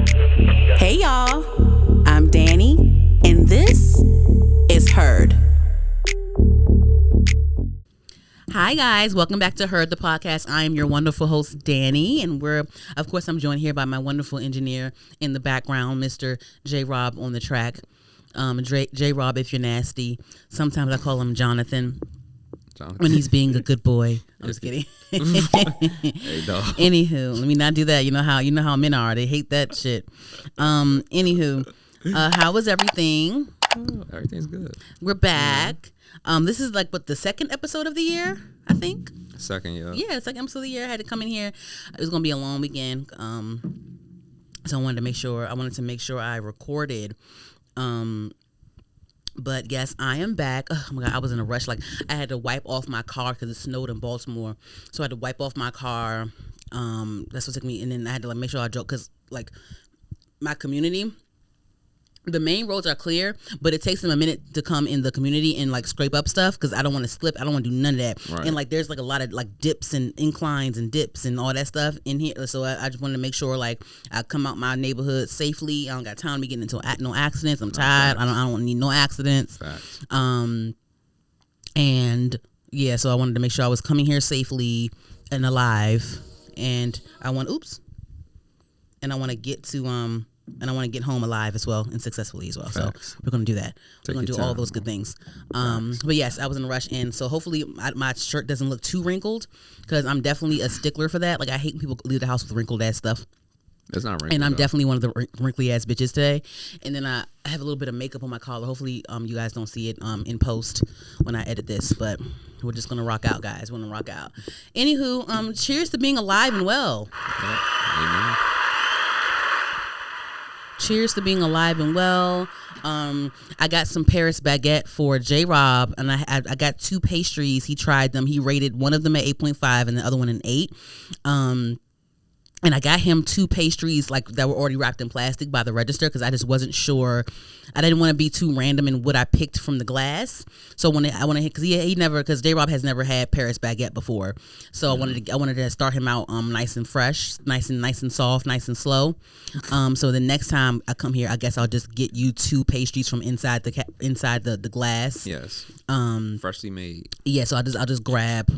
Hey y'all, I'm Danny, and this is Heard. Hi guys, welcome back to Heard the podcast. I am your wonderful host, Danny, and I'm joined here by my wonderful engineer in the background, Mr. J. Rob on the track. J. Rob, if you're nasty. Sometimes I call him Jonathan. When he's being a good boy. I'm just kidding. Hey, dog. Anywho, let me not do that. You know how men are. They hate that shit. Anywho, how was everything? Oh, everything's good. We're back. This is like the second episode of the year, I think. Second, yeah. Yeah, second episode of the year. I had to come in here. It was gonna be a long weekend. So I wanted to make sure I recorded. But yes, I am back. Oh my God, I was in a rush. Like I had to wipe off my car because it snowed in Baltimore. So I had to wipe off my car. That's what took me. And then I had to make sure I drove because my community, the main roads are clear, but it takes them a minute to come in the community and scrape up stuff because I don't want to slip. I don't want to do none of that. Right. And there's a lot of dips and inclines and dips and all that stuff in here. So I just wanted to make sure I come out my neighborhood safely. I don't got time to be getting into no accidents. I'm tired. I don't need no accidents. Facts. And yeah, so I wanted to make sure I was coming here safely and alive. And I want to get to and I want to get home alive as well and successfully as well. Facts. So we're going to do that. We're going to do all time. those good things. But yes, I was in a rush. And so hopefully my shirt doesn't look too wrinkled because I'm definitely a stickler for that. I hate when people leave the house with wrinkled ass stuff. It's not wrinkled. And I'm though. definitely one of the wrinkly ass bitches today. And then I have a little bit of makeup on my collar. Hopefully you guys don't see it in post when I edit this. But we're just going to rock out, guys. We're going to rock out. Anywho, cheers to being alive and well. Yeah. Amen. Cheers to being alive and well. I got some Paris baguette for J. Rob, and I got two pastries. He tried them. He rated one of them at 8.5 and the other one an 8. And I got him two pastries that were already wrapped in plastic by the register because I just wasn't sure. I didn't want to be too random in what I picked from the glass. So because J. Rob has never had Paris baguette before, so I wanted to start him out nice and fresh, nice and soft, nice and slow. So the next time I come here, I guess I'll just get you two pastries from inside the glass. Yes. Freshly made. Yeah. So I'll just grab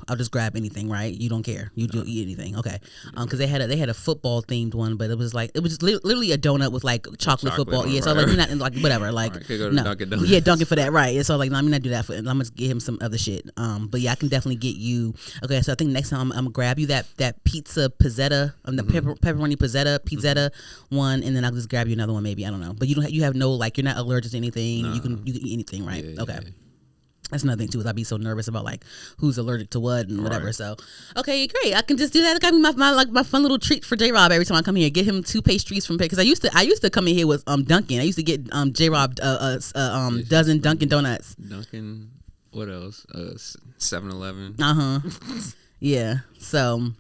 anything, right? You don't care. You do eat anything, okay? Because they had a football themed one, but it was just literally a donut with chocolate football. Yeah, so you're not whatever. Right, go to no, Dunkin' Donuts. Yeah, Dunkin' for that, right? So no, I'm gonna do that for. I'm gonna get him some other shit. But yeah, I can definitely get you. Okay, so I think next time I'm gonna grab you that pizza pizzetta, the pepperoni pizzetta one, and then I'll just grab you another one, maybe. I don't know. But you have no you're not allergic to anything. No. You can eat anything, right? Yeah, okay. Yeah. That's another thing too. Is I'd be so nervous about who's allergic to what and whatever. Right. So, okay, great. I can just do that. That got me my fun little treat for J. Rob every time I come here. Get him two pastries from because I used to come in here with Dunkin'. I used to get J. Rob dozen Dunkin' Donuts. Dunkin'. What else? 7-Eleven. Yeah. So.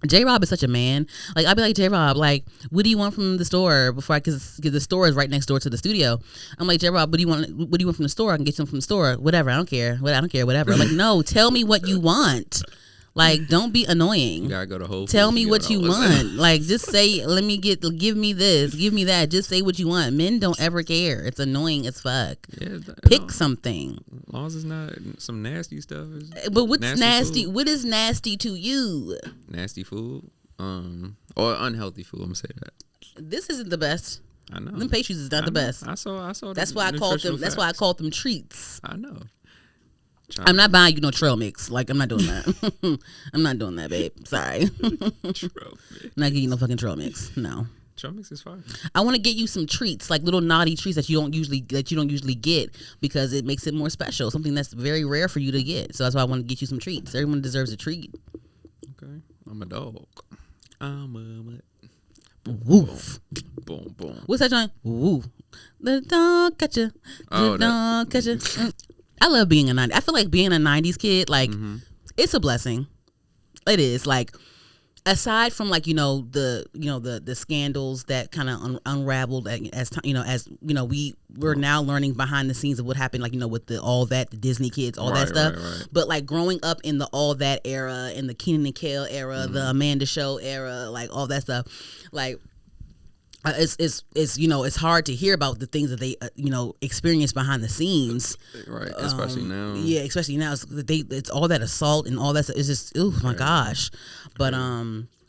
J. Rob is such a man. I'd be like, J. Rob, what do you want from the store because the store is right next door to the studio. I'm like, J. Rob, what do you want from the store? I can get some from the store. Whatever. I don't care. Whatever. No, tell me what you want. Don't be annoying. You gotta go to Whole Foods. Tell me what you want. Just say, give me this, give me that. Just say what you want. Men don't ever care. It's annoying as fuck. Yeah, pick something. As long as it's not some nasty stuff. But what's nasty? Food. What is nasty to you? Nasty food, or unhealthy food. I'm gonna say that. This isn't the best. I know. Them pastries is not the best. I saw. That's why I called them. That's why I called them treats. I know. I'm not buying you no trail mix. I'm not doing that. I'm not doing that, babe. Sorry. Trail mix. I'm not getting you no fucking trail mix. No. Trail mix is fine. I want to get you some treats, little naughty treats that you don't usually get because it makes it more special. Something that's very rare for you to get. So that's why I want to get you some treats. Everyone deserves a treat. Okay. I'm a dog. I'm a woof. Boom, boom. What's that joint? Woo. The dog catcher. The dog catcher. I love being a 90s. I feel like being a 90s kid, it's a blessing. It is. Aside from the scandals that kind of unraveled as we're now learning behind the scenes of what happened with the Disney kids, all that stuff. Right. But growing up in the all that era, in the Kenan and Kel era, the Amanda Show era, all that stuff, it's you know, it's hard to hear about the things that they you know, experience behind the scenes, right? Especially now. Yeah, especially now. It's all that assault and all that. It's just, oh my gosh.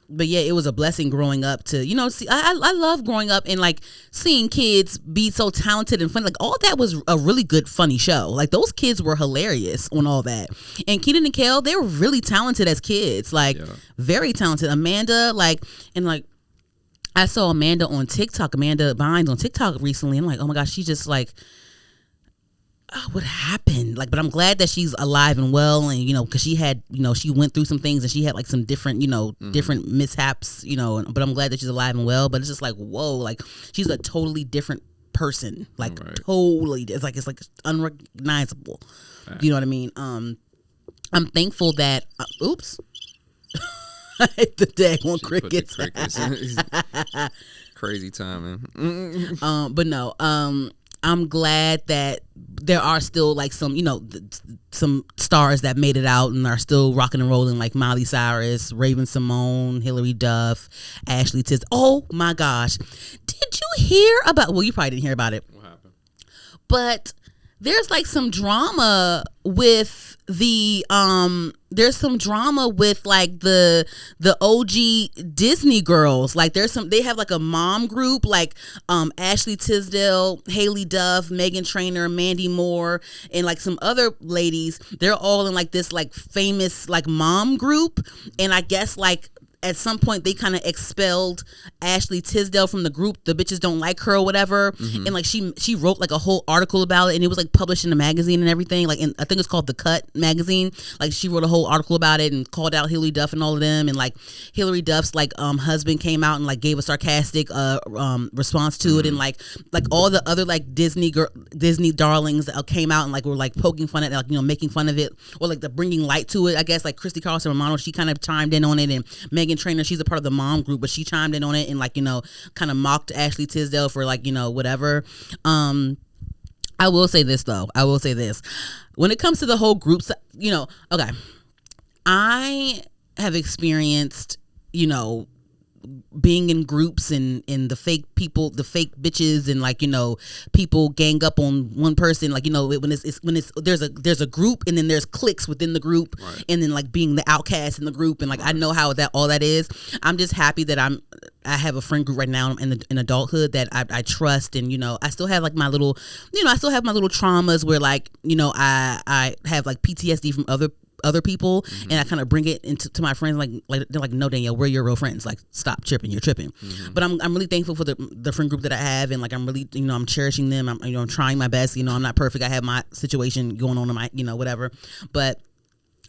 But yeah, it was a blessing growing up to, you know, see, I love growing up and like seeing kids be so talented and funny. Like all that was a really good, funny show. Like those kids were hilarious on all that. And Kenan and Kel, they were really talented as kids, like very talented. Amanda, like, and like, I saw Amanda on TikTok, Amanda Bynes on TikTok recently. I'm like, oh my gosh, she's just like, oh, what happened? Like, but I'm glad that she's alive and well, and you know, because she had, you know, she went through some things and she had like some different, you know, different mishaps, you know. But I'm glad that she's alive and well. But it's just like, whoa, like she's a totally different person, like totally. It's like unrecognizable. Right. You know what I mean? I'm thankful that. Oops. The daggone crickets. Crazy timing. But no. I'm glad that there are still like some, you know, some stars that made it out and are still rocking and rolling, like Miley Cyrus, Raven Simone, Hilary Duff, Ashley Tisdale. Oh my gosh. Did you hear about, well, you probably didn't hear about it. What happened? But there's like some drama with the there's some drama with like the OG Disney girls. Like they have like a mom group, like Ashley Tisdale, Haley Duff, Megan Trainor, Mandy Moore, and like some other ladies. They're all in like this like famous like mom group, and I guess like at some point they kind of expelled Ashley Tisdale from the group. The bitches don't like her or whatever. And like she wrote like a whole article about it, and it was like published in a magazine and everything. Like, and I think it's called The Cut magazine. Like she wrote a whole article about it and called out Hilary Duff and all of them. And like Hilary Duff's like husband came out and like gave a sarcastic response to it, and like all the other like Disney darlings that came out and like were like poking fun at it, like, you know, making fun of it, or like the bringing light to it. I guess like Christy Carlson Romano, she kind of chimed in on it, and Megan Trainor, she's a part of the mom group, but she chimed in on it and like, you know, kind of mocked Ashley Tisdale for like, you know, whatever. I will say this though. When it comes to the whole groups, you know, okay, I have experienced, you know, being in groups and the fake people, the fake bitches, and like, you know, people gang up on one person, like, you know, when there's a group, and then there's cliques within the group, and then like being the outcast in the group, and like I know how all that is. I'm just happy that I have a friend group right now in adulthood that I trust, and you know, I still have like my little, you know, I still have my little traumas where like, you know, I have like PTSD from other people, and I kind of bring it to my friends, like they're like, no, Danielle, we're your real friends, like stop tripping, you're tripping. But I'm really thankful for the friend group that I have, and like I'm really, you know, I'm cherishing them. I'm trying my best. You know, I'm not perfect. I have my situation going on in my, you know, whatever, but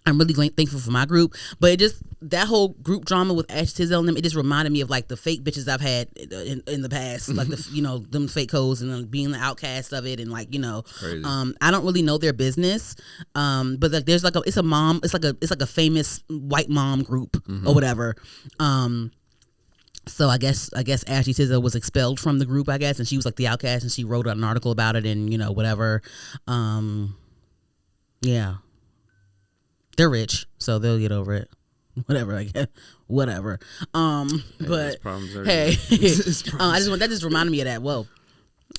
I'm really thankful for my group. But it just, that whole group drama with Ashley Tisdale and them, it just reminded me of like the fake bitches I've had in the past, like the, you know, them fake hoes, and then being the outcast of it, and like, you know, I don't really know their business, but like there's like it's like a famous white mom group or whatever. So I guess Ashley Tisdale was expelled from the group, I guess, and she was like the outcast, and she wrote an article about it, and you know, whatever. Yeah. They're rich, so they'll get over it. Whatever, I guess. Whatever. But hey, that just reminded me of that. Whoa.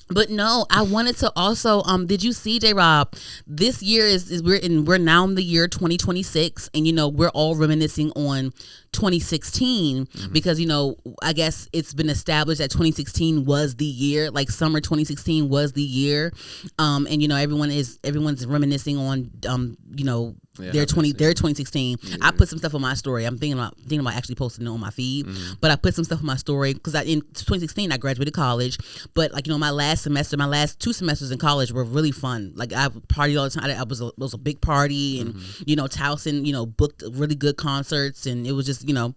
But no, I wanted to also did you see, J-Rob, this year is we're now in the year 2026, and you know, we're all reminiscing on 2016 because, you know, I guess it's been established that 2016 was the year, like summer 2016 was the year, and you know, everyone's reminiscing on you know, their 2016. I put some stuff on my story. I'm thinking about actually posting it on my feed, but I put some stuff on my story because in 2016 I graduated college, but like, you know, my last 2 semesters in college were really fun. Like I partied all the time. It was a big party, and you know, Towson, you know, booked really good concerts, and it was just, you know,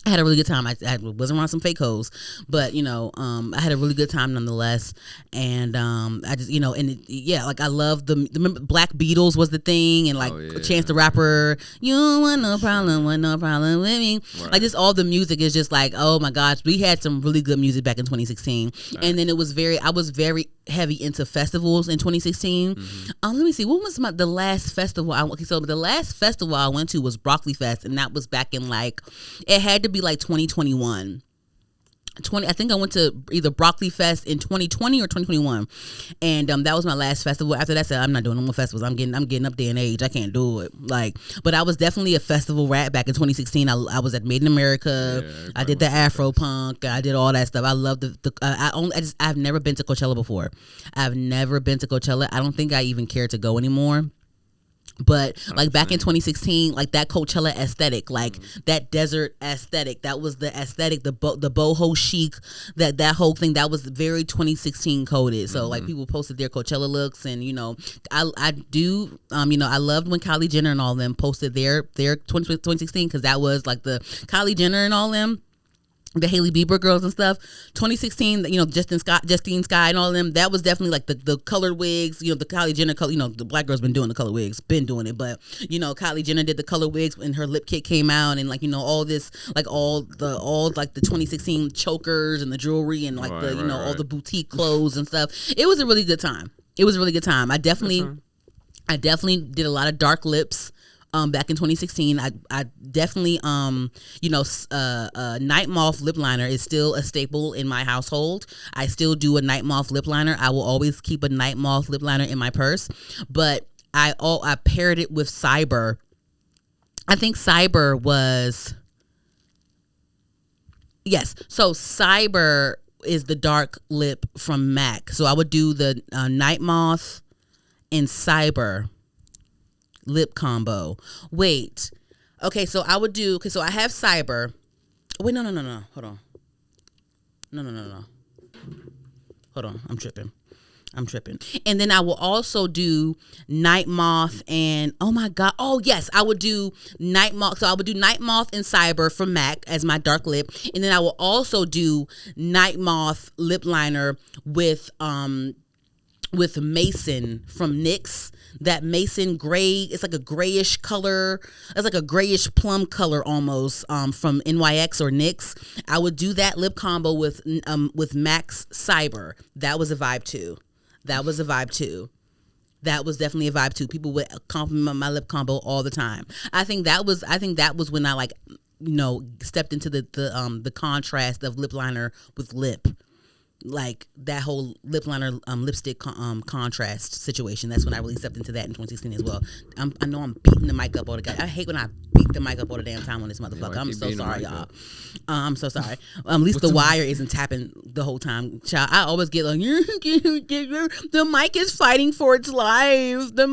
I had a really good time. I wasn't around some fake hoes, but you know, I had a really good time nonetheless. And I just, you know, and like I love remember Black Beatles was the thing, and like Chance the Rapper, you want no problem with me. Right. Like just all the music is just like, oh my gosh, we had some really good music back in 2016. Right. And then I was very heavy into festivals in 2016. Let me see, what was the last festival I went? So the last festival I went to was Broccoli Fest, and that was back in like, it had to be like 2021. I think I went to either Broccoli Fest in 2020 or 2021, and that was my last festival. After that, I said I'm not doing no more festivals. I'm getting up there in age. I can't do it. But I was definitely a festival rat back in 2016. I was at Made in America. Yeah, I did the Afro Punk. I did all that stuff. I love I've never been to Coachella before. I've never been to Coachella. I don't think I even care to go anymore. But like back in 2016, like that Coachella aesthetic, like that desert aesthetic, that was the aesthetic, the boho chic, that whole thing, that was very 2016 coded. So like people posted their Coachella looks, and I do I loved when Kylie Jenner and all them posted their 2016, because that was like the Kylie Jenner and all them, the Hailey Bieber girls and stuff. 2016, Justine Skye and all of them, that was definitely like the colored wigs, the Kylie Jenner color, the black girls been doing the color wigs, been doing it, but Kylie Jenner did the color wigs when her lip kit came out, and like all this, like all like the 2016 chokers and the jewelry and like all the boutique clothes and stuff. It was a really good time. I definitely did a lot of dark lips. Back in 2016, I definitely Night Moth lip liner is still a staple in my household. I still do a Night Moth lip liner. I will always keep a Night Moth lip liner in my purse, but I paired it with Cyber. I think Cyber was So Cyber is the dark lip from MAC. So I would do the Night Moth and Cyber lip combo. Wait. Okay, so I would do, so I have Cyber. Wait, no. Hold on. No. Hold on. I'm tripping. And then I will also do Night Moth and, oh my God. Oh, yes. I would do Night Moth. So I would do Night Moth and Cyber from MAC as my dark lip. And then I will also do Night Moth lip liner with Mason from NYX. That Mason gray, it's like a grayish color. It's like a grayish plum color almost, from NYX or NYX. I would do that lip combo with Max Cyber. That was a vibe too. That was definitely a vibe too. People would compliment my lip combo all the time. I think that was when I stepped into the contrast of lip liner with lip. Like that whole lip liner lipstick contrast situation. That's when I really stepped into that in 2016 as well. I know I'm beating the mic up all the guy. I hate when I beat the mic up all the damn time on this motherfucker. I'm so sorry, y'all. I'm so sorry. At least the wire isn't tapping the whole time. Child, I always get like, the mic is fighting for its life. That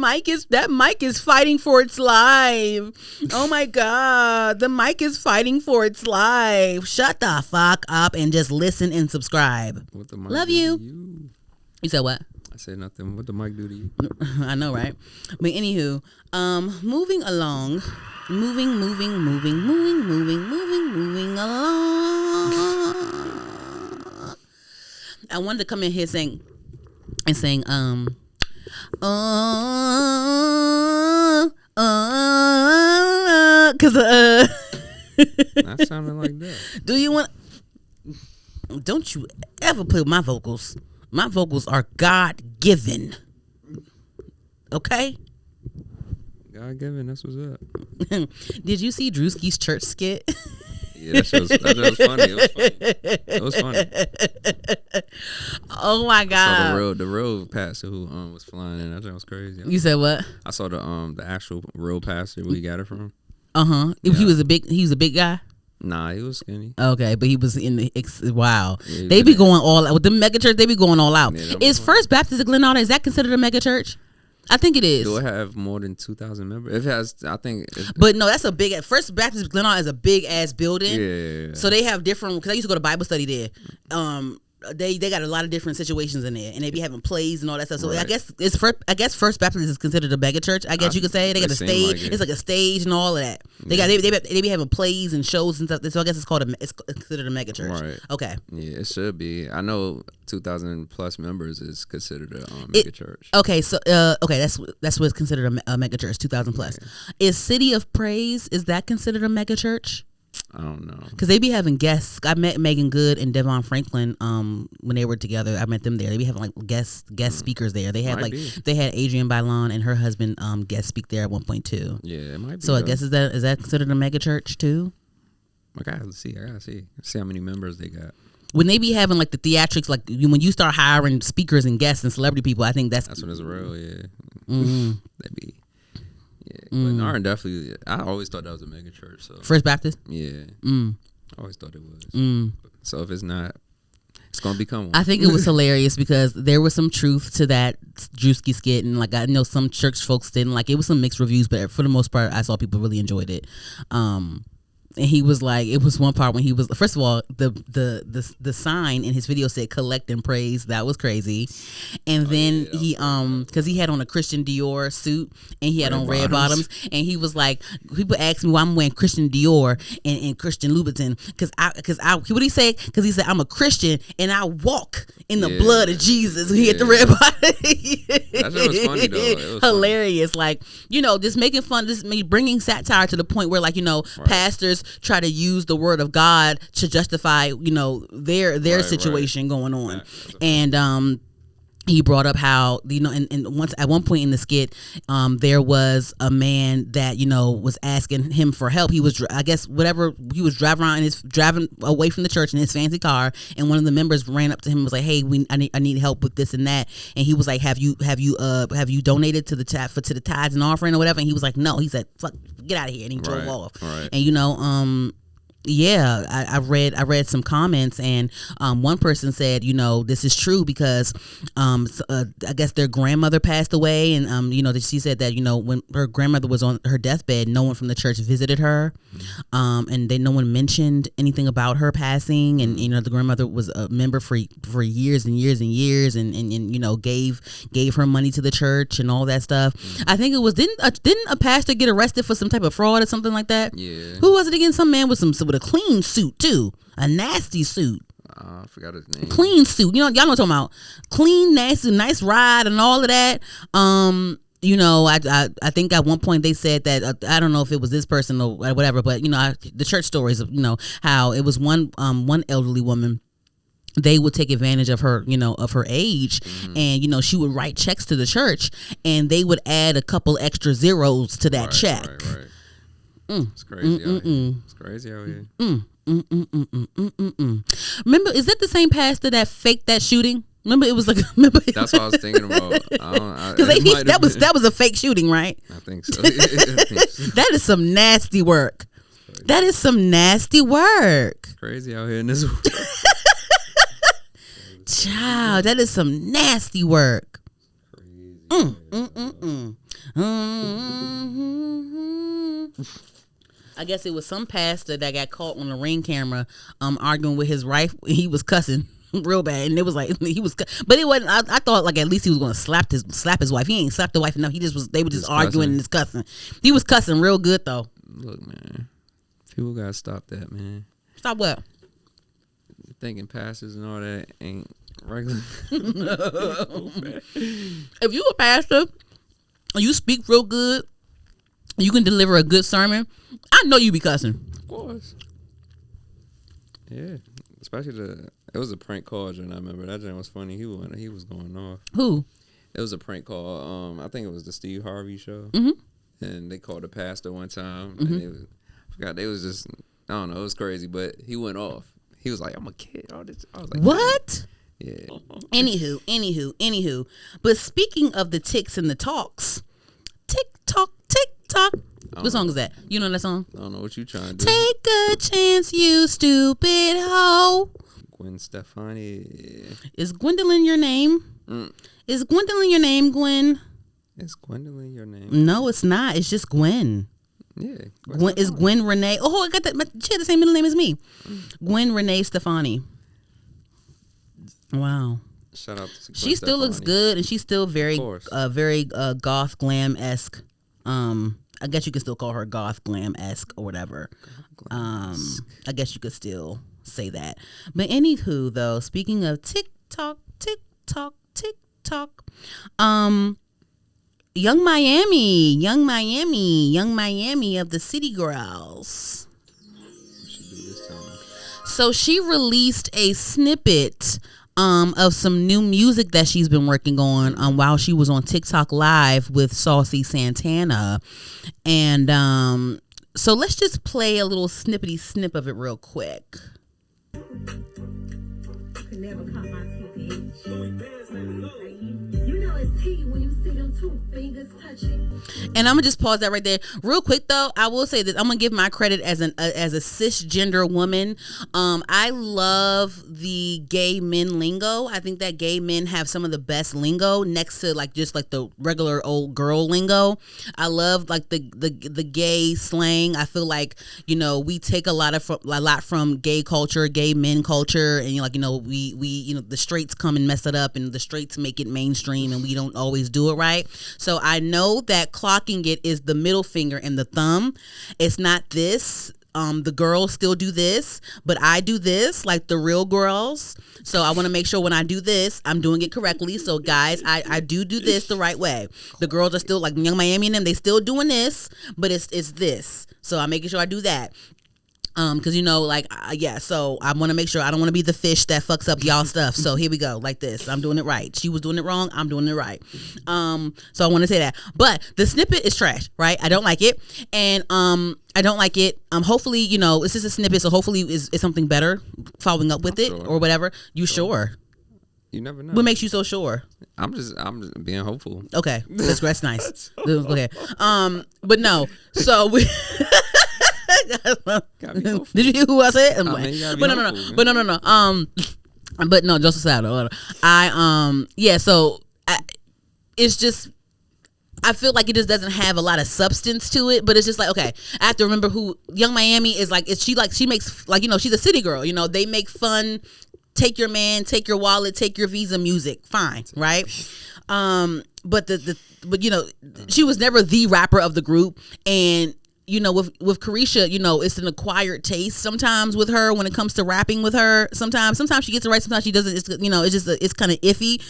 mic is fighting for its life. Oh my God, the mic is fighting for its life. Shut the fuck up and just listen and subscribe. What the mic love do you. To you. You said what? I said nothing. What the mic do to you? I know, right? But anywho, moving along. Moving along. I wanted to come in here saying, cause Not sounding like that. Do you want? Don't you ever play with my vocals. My vocals are God-given. Okay? God-given, that's what's up. Did you see Druski's church skit? Yeah, that was funny. It was funny. Oh my God. I saw the road pastor who was flying in. That was crazy. You said what? I saw the actual road pastor where he got it from. Yeah. He was a big guy? Nah, he was skinny. Okay, but he was in the wow. Yeah, they be going all out with the mega church. They be going all out. Yeah, is First Baptist of Glenarden, is that considered a mega church? I think it is. Do it have more than 2,000 members? If it has, I think. But no, that's a big. First Baptist of Glenarden is a big ass building. Yeah. So they have different. Because I used to go to Bible study there. They got a lot of different situations in there, and they be having plays and all that stuff. So right. I guess First Baptist is considered a mega church. I guess you could say they got a stage. Like it's like a stage and all of that. They be having plays and shows and stuff. So I guess it's considered a mega church. Right. Okay. Yeah, it should be. I know 2,000 plus members is considered a mega church. Okay, so that's what's considered a mega church. 2,000 plus. Yeah. Is City of Praise, is that considered a mega church? I don't know. Because they be having guests. I met Megan Good and Devon Franklin when they were together. I met them there. They be having like guest speakers there. They had they had Adrienne Bailon and her husband guest speak there at one point too. Yeah, it might be. So I guess is that considered a mega church too? I gotta see how many members they got. when they be having like the theatrics, like when you start hiring speakers and guests and celebrity people, I think that's when it's real. Yeah, that be. Yeah, but Narn definitely. I always thought that was a mega church. So First Baptist. Yeah, I always thought it was. So if it's not, it's gonna become one. I think it was hilarious because there was some truth to that Druski skit, and like I know some church folks didn't like it. Was some mixed reviews, but for the most part, I saw people really enjoyed it. And he was like, it was one part when he was, first of all, the sign in his video said collect and praise. That was crazy. And then he because he had on a Christian Dior suit and he had on red bottoms, and he was like, people ask me why I'm wearing Christian Dior and Christian Louboutin because what did he say? Because he said I'm a Christian and I walk in the blood of Jesus. He had the red bottom. That shit was funny though. It was hilarious. Funny. Like, just making fun, bringing satire to the point where, like, pastors try to use the word of God to justify, their situation going on. And he brought up how, and once at one point in the skit, there was a man that, was asking him for help. He was, I guess, he was driving away from the church in his fancy car, and one of the members ran up to him and was like, "Hey, I need help with this and that." And he was like, "Have you donated to the tithes and offering or whatever?" And he was like, "No." He said, "Fuck, get out of here," and he drove off. Right. And I read some comments, and one person said, this is true because I guess their grandmother passed away, and she said that when her grandmother was on her deathbed, no one from the church visited her, and no one mentioned anything about her passing, and the grandmother was a member for years and years and years, and gave her money to the church and all that stuff. I think it was didn't a pastor get arrested for some type of fraud or something like that? Yeah. Who was it again? Some man with a clean suit too, a nasty suit. I forgot his name. Clean suit. Y'all know what I'm talking about. Clean, nasty, nice ride and all of that. I think at one point they said that I don't know if it was this person or whatever, but the church stories of how it was one elderly woman. They would take advantage of her, of her age, and she would write checks to the church, and they would add a couple extra zeros to that check. Right. It's crazy. It's crazy out here. Remember, is that the same pastor that faked that shooting? Remember, it was like. That's what I was thinking about. Because that was a fake shooting, right? I think so. That is some nasty work. That is some nasty work. Crazy out here in this world. Child, that is some nasty work. I guess it was some pastor that got caught on the Ring camera arguing with his wife. He was cussing real bad, and it was like he was, but it wasn't. I thought like at least he was going to slap his wife. He ain't slapped the wife enough. They were just arguing and just cussing. He was cussing real good though. Look, man, people gotta stop that, man. Stop what? Thinking pastors and all that ain't regular. If you a pastor, you speak real good, you can deliver a good sermon, I know you be cussing. Of course. Yeah. Especially it was a prank call, and I remember that joint was funny. He was going off. Who? It was a prank call. I think it was the Steve Harvey show. And they called the pastor one time, and they was just, I don't know, it was crazy, but he went off. He was like, "I'm a kid." All this. I was like, "What?" Yeah. Anywho. But speaking of the ticks and the talks, tick tock. What song is that? You know that song? I don't know what you trying to do. Take a chance, you stupid hoe. Gwen Stefani. Is Gwendolyn your name? Is Gwendolyn your name, Gwen? Is Gwendolyn your name? No, it's not. It's just Gwen. Yeah. Gwen is Gwen Renee. Oh, I got that. She had the same middle name as me. Gwen Renee Stefani. Wow. Shout out to Gwen She still looks good, and she's still very goth glam-esque. I guess you could still call her goth glam-esque or whatever. I guess you could still say that. But anywho, though, speaking of TikTok, Young Miami of the City Girls. So she released a snippet of some new music that she's been working on while she was on TikTok Live with Saucy Santana. And so let's just play a little snippety snip of it real quick. never caught my TPH. You know it's T when you see them two fingers touching. And I'm gonna just pause that right there, real quick. Though I will say this, I'm gonna give my credit as a cisgender woman. I love the gay men lingo. I think that gay men have some of the best lingo next to like just like the regular old girl lingo. I love like the gay slang. I feel like, you know, we take a lot from gay culture, gay men culture, and like, you know, we you know, the straights come and mess it up, and the straights make it mainstream, and we don't always do it right. So I know that clocking it is the middle finger and the thumb. It's not this. The girls still do this, but I do this like the real girls. So I want to make sure when I do this, I'm doing it correctly. So guys, I do this the right way. The girls are still like Young Miami and them, they still doing this, but it's this. So I'm making sure I do that. Cause you know, like, yeah, so I want to make sure I don't want to be the fish that fucks up y'all stuff. So here we go, like this. I'm doing it right. She was doing it wrong. I'm doing it right. So I want to say that, but the snippet is trash, right? I don't like it. And, I don't like it. Hopefully, you know, it's just a snippet. So hopefully it's something better following up with or whatever. You sure? You never know. What makes you so sure? I'm just being hopeful. Okay. That's nice. Go ahead. But no, so we, did you hear who I said? But no. But no, Joseph Saddle. So it's just, I feel like it just doesn't have a lot of substance to it, but it's just like, okay, I have to remember who Young Miami is. Like, she makes, like, you know, she's a city girl, you know, they make fun, take your man, take your wallet, take your Visa music, fine, right? But but you know, she was never the rapper of the group. And you know, with Caresha, you know, it's an acquired taste sometimes with her when it comes to rapping with her. Sometimes she gets it right, sometimes she doesn't. It's, you know, it's just it's kind of iffy.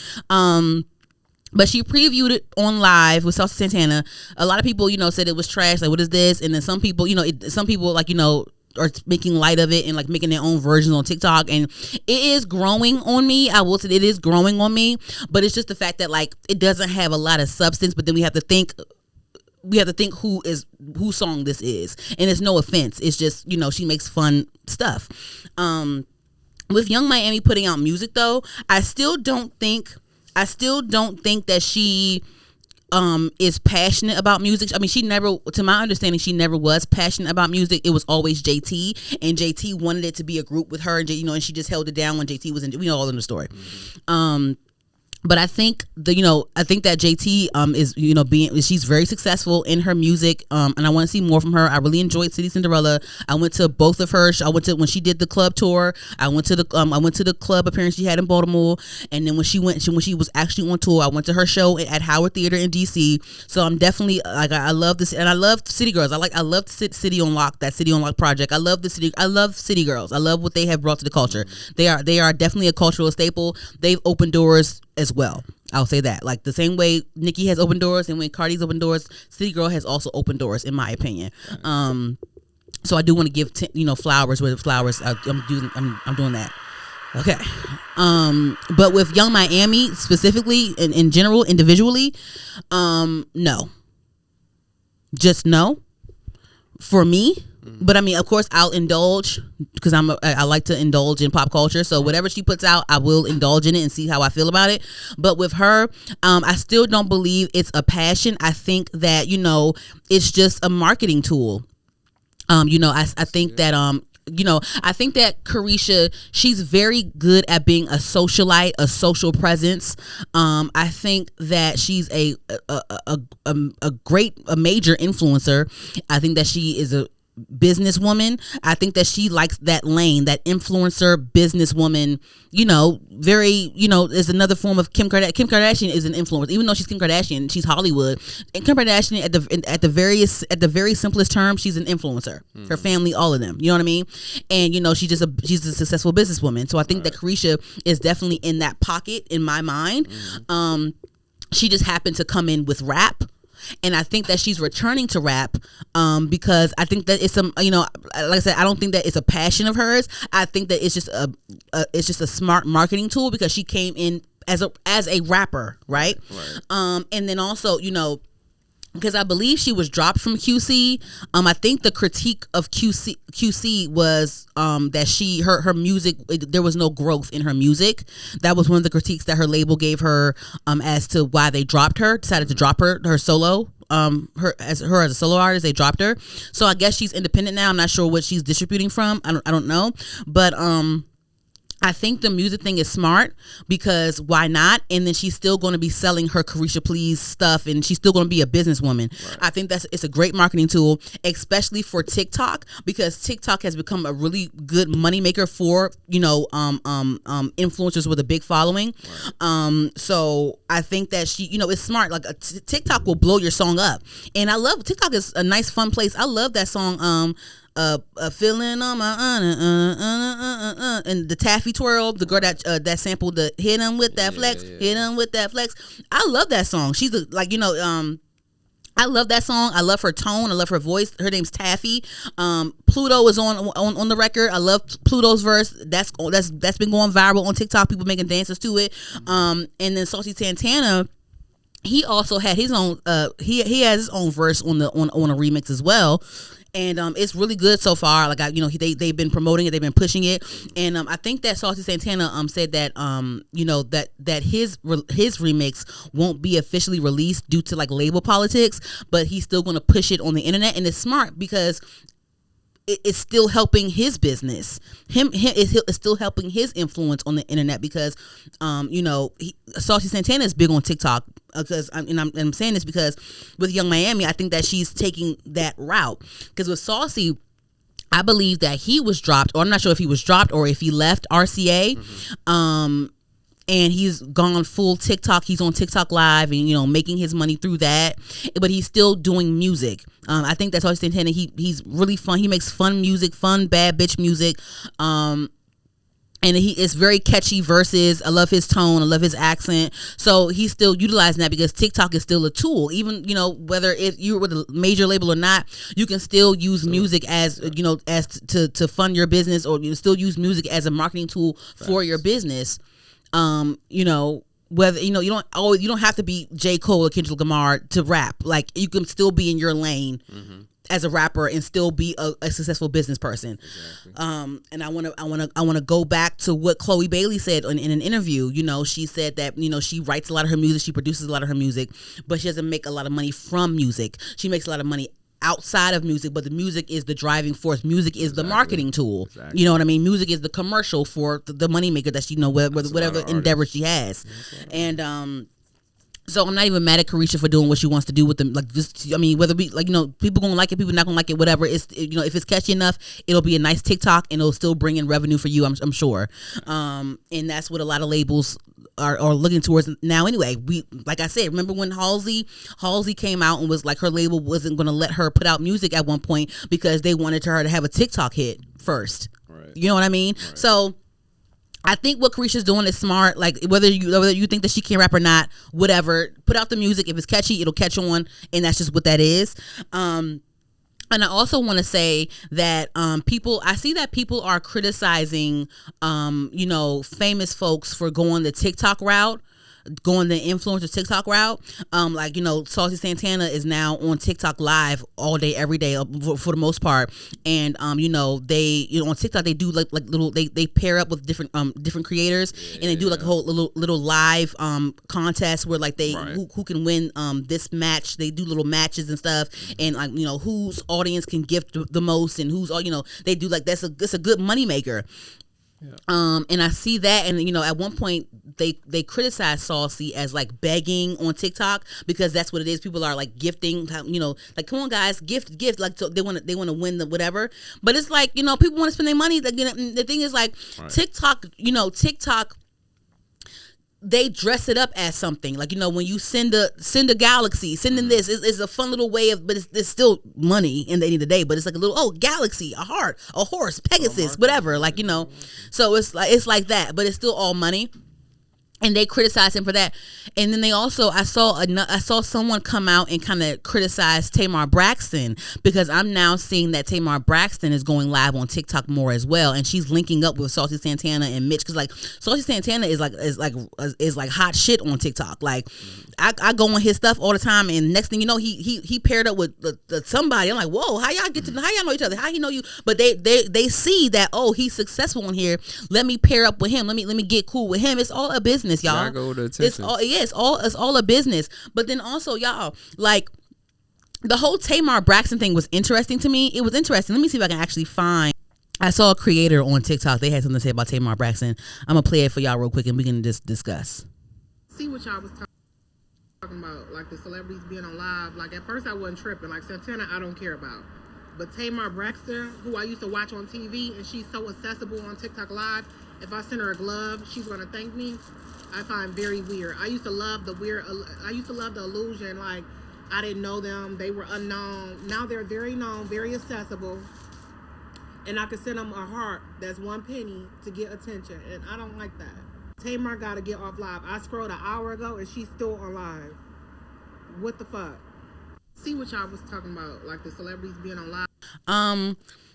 But she previewed it on live with Saucy Santana. A lot of people, you know, said it was trash. Like, what is this? And then some people, you know, some people like, you know, are making light of it and like making their own versions on TikTok, and it is growing on me. I will say it is growing on me, but it's just the fact that like it doesn't have a lot of substance. But then we have to think whose song this is, and it's no offense. It's just, you know, she makes fun stuff. With Young Miami putting out music though, I still don't think that she is passionate about music. I mean, she never, to my understanding, she never was passionate about music. It was always JT, and JT wanted it to be a group with her, and you know, and she just held it down when JT was in. We know all in the story. But I think that JT is, you know, she's very successful in her music, and I want to see more from her. I really enjoyed City Cinderella. I went to both of her. I went to when she did the club tour. I went to the club appearance she had in Baltimore, and then when she was actually on tour, I went to her show at Howard Theater in DC. So I'm definitely like, I love this, and I love City Girls. I love City on Lock, that City on Lock project. I love City Girls. I love what they have brought to the culture. They are definitely a cultural staple. They've opened doors as well. I'll say that. Like the same way Nicki has opened doors and when Cardi's opened doors, City Girl has also opened doors, in my opinion. So I do want to give flowers where flowers. I'm doing that. Okay. But with Young Miami specifically, in general, individually, no. Just no. For me. But I mean, of course, I'll indulge because I like to indulge in pop culture. So whatever she puts out, I will indulge in it and see how I feel about it. But with her, I still don't believe it's a passion. I think that, you know, it's just a marketing tool. You know, I think that I think that Caresha, she's very good at being a socialite, a social presence. I think that she's a major influencer. I think that she is a businesswoman. I think that she likes that lane, that influencer businesswoman, you know, very, you know, is another form of Kim Kardashian. Kim Kardashian is an influencer, even though she's Kim Kardashian, she's Hollywood. And Kim Kardashian, at the very simplest term, she's an influencer. Her family, all of them, you know what I mean? And you know, she's a successful businesswoman. So I think that Caresha is definitely in that pocket in my mind. She just happened to come in with rap. And I think that she's returning to rap because I think that it's some, you know, like I said, I don't think that it's a passion of hers. I think that it's just a smart marketing tool because she came in as a rapper, right? And then also, you know, because I believe she was dropped from QC. I think the critique of QC was that her music, there was no growth in her music. That was one of the critiques that her label gave her as to why they decided to drop her solo. Her as a solo artist, they dropped her. So I guess she's independent now. I'm not sure what she's distributing from. I don't know, but I think the music thing is smart because why not? And then she's still going to be selling her Caresha Please stuff, and she's still going to be a businesswoman. Right. I think it's a great marketing tool, especially for TikTok, because TikTok has become a really good moneymaker for influencers with a big following. Right. So I think that she, it's smart. Like TikTok will blow your song up, and I love TikTok is a nice fun place. I love that song. Feeling on my and the taffy twirl, the girl that sampled the hit him with that flex, hit him with that flex. I love that song. She's I love that song. I love her tone. I love her voice. Her name's Taffy. Pluto is on the record. I love Pluto's verse. That's been going viral on TikTok. People making dances to it. And then Saucy Santana, he also had his own. He has his own verse on a remix as well. And it's really good so far. Like they've been promoting it, they've been pushing it, and I think that Saucy Santana said that that his remix won't be officially released due to like label politics, but he's still going to push it on the internet, and it's smart because it's still helping his business. It's still helping his influence on the internet because, Saucy Santana is big on TikTok. Because I'm saying this because with Young Miami, I think that she's taking that route. Because with Saucy, I believe that he was dropped, or I'm not sure if he was dropped or if he left RCA. Mm-hmm. And he's gone full TikTok. He's on TikTok Live and, making his money through that. But he's still doing music. I think that's Saucy Santana. He's really fun. He makes fun music, fun, bad bitch music. And it's very catchy verses. I love his tone. I love his accent. So he's still utilizing that because TikTok is still a tool. Even, whether if you're with a major label or not, you can still use music as, as to fund your business, or you still use music as a marketing tool for your business. Whether you don't have to be J. Cole or Kendrick Lamar to rap. Like you can still be in your lane as a rapper and still be a successful business person. Exactly. And I want to go back to what Chloe Bailey said in an interview. She said that she writes a lot of her music, she produces a lot of her music, but she doesn't make a lot of money from music. She makes a lot of money outside of music, but the music is the driving force. Music is the marketing tool. Exactly. You know what I mean? Music is the commercial for the moneymaker that she whatever endeavor she has. And so I'm not even mad at Caresha for doing what she wants to do with them. Like just, whether we people gonna like it, people not gonna like it, whatever. It's if it's catchy enough, it'll be a nice TikTok and it'll still bring in revenue for you. I'm sure. And that's what a lot of labels are looking towards now. Anyway, like I said, remember when Halsey came out and was like her label wasn't gonna let her put out music at one point because they wanted her to have a TikTok hit first. Right. You know what I mean? Right. So I think what Caresha's doing is smart. Like whether you think that she can rap or not, whatever, put out the music. If it's catchy, it'll catch on, and that's just what that is. And I also want to say that I see that people are criticizing famous folks for going the TikTok route, going the influencer TikTok route. Saucy Santana is now on TikTok Live all day, every day for the most part. And they on TikTok they do like little they pair up with different creators, and they do like a whole little live contest where like they who can win this match. They do little matches and stuff, and whose audience can gift the most, and who's they do like that's a good money maker. Yeah. And I see that, and at one point they criticized Saucy as like begging on TikTok because that's what it is. People are like gifting, like come on guys, gift, like so they want to win the whatever. But it's like people want to spend their money. The thing is like TikTok, they dress it up as something like when you send a galaxy, sending this is a fun little way of, but it's still money in the end of the day. But it's like a little galaxy, a heart, a horse, Pegasus, whatever. Like so it's like that, but it's still all money. And they criticized him for that. And then they also, I saw someone come out and kind of criticize Tamar Braxton, because I'm now seeing that Tamar Braxton is going live on TikTok more as well, and she's linking up with Saucy Santana and Mitch, because like Saucy Santana is like hot shit on TikTok. Like I go on his stuff all the time, and next thing you know, he paired up with somebody. I'm like, whoa, how y'all know each other? How he know you? But they see that, oh, he's successful on here. Let me pair up with him. Let me get cool with him. It's all a business. Y'all, it's all a business. But then also, y'all, like, the whole Tamar Braxton thing was interesting to me. It was interesting. Let me see if I can actually find. I saw a creator on TikTok. They had something to say about Tamar Braxton. I'm gonna play it for y'all real quick, and we can just discuss. See what y'all was talking about, like the celebrities being on live. Like, at first I wasn't tripping. Like, Santana, I don't care about. But Tamar Braxton, who I used to watch on TV, and she's so accessible on TikTok Live. If I send her a glove, she's gonna thank me. I find very weird. I used to love the illusion. Like, I didn't know them. They were unknown. Now they're very known, very accessible. And I could send them a heart that's 1 penny to get attention. And I don't like that. Tamar got to get off live. I scrolled an hour ago and she's still on live. What the fuck? See what y'all was talking about, like the celebrities being on live.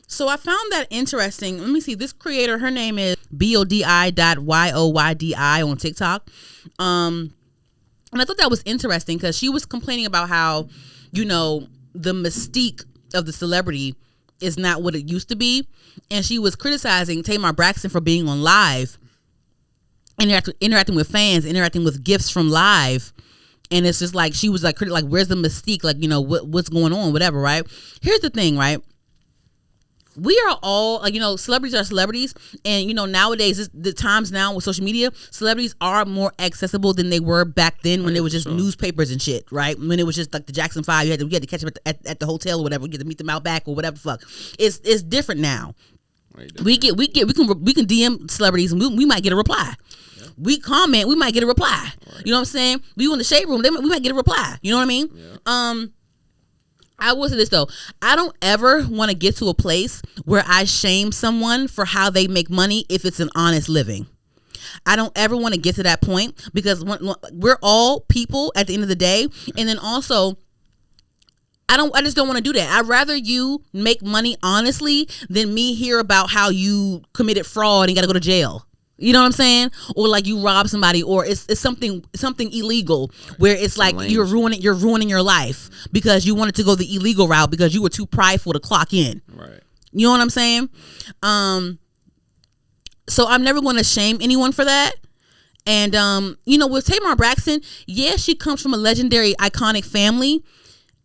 So I found that interesting. Let me see. This creator, her name is BODI.YOYDI on TikTok. And I thought that was interesting, because she was complaining about how, you know, the mystique of the celebrity is not what it used to be. And she was criticizing Tamar Braxton for being on live, interacting with fans, interacting with gifts from live. And it's just like, she was like, where's the mystique? Like, you know, what's going on, whatever, right? Here's the thing, right? We are all, you know, celebrities are celebrities. And, you know, nowadays, the times now with social media, celebrities are more accessible than they were back then, when it was just newspapers and shit, right? When it was just like the Jackson 5, you had to catch them at the hotel or whatever. You had to meet them out back or whatever the fuck. It's different now. We can DM celebrities and we might get a reply. Yeah. We comment, we might get a reply. Right. You know what I'm saying? We in the shade room, we might get a reply. You know what I mean? Yeah. I will say this though, I don't ever want to get to a place where I shame someone for how they make money if it's an honest living. I don't ever want to get to that point, because we're all people at the end of the day. And then also, I just don't want to do that. I'd rather you make money honestly than me hear about how you committed fraud and got to go to jail. You know what I'm saying? Or like you rob somebody, or it's something illegal, where it's like you're ruining your life because you wanted to go the illegal route because you were too prideful to clock in. Right. You know what I'm saying? So I'm never going to shame anyone for that. And you know, with Tamar Braxton, yeah, she comes from a legendary, iconic family.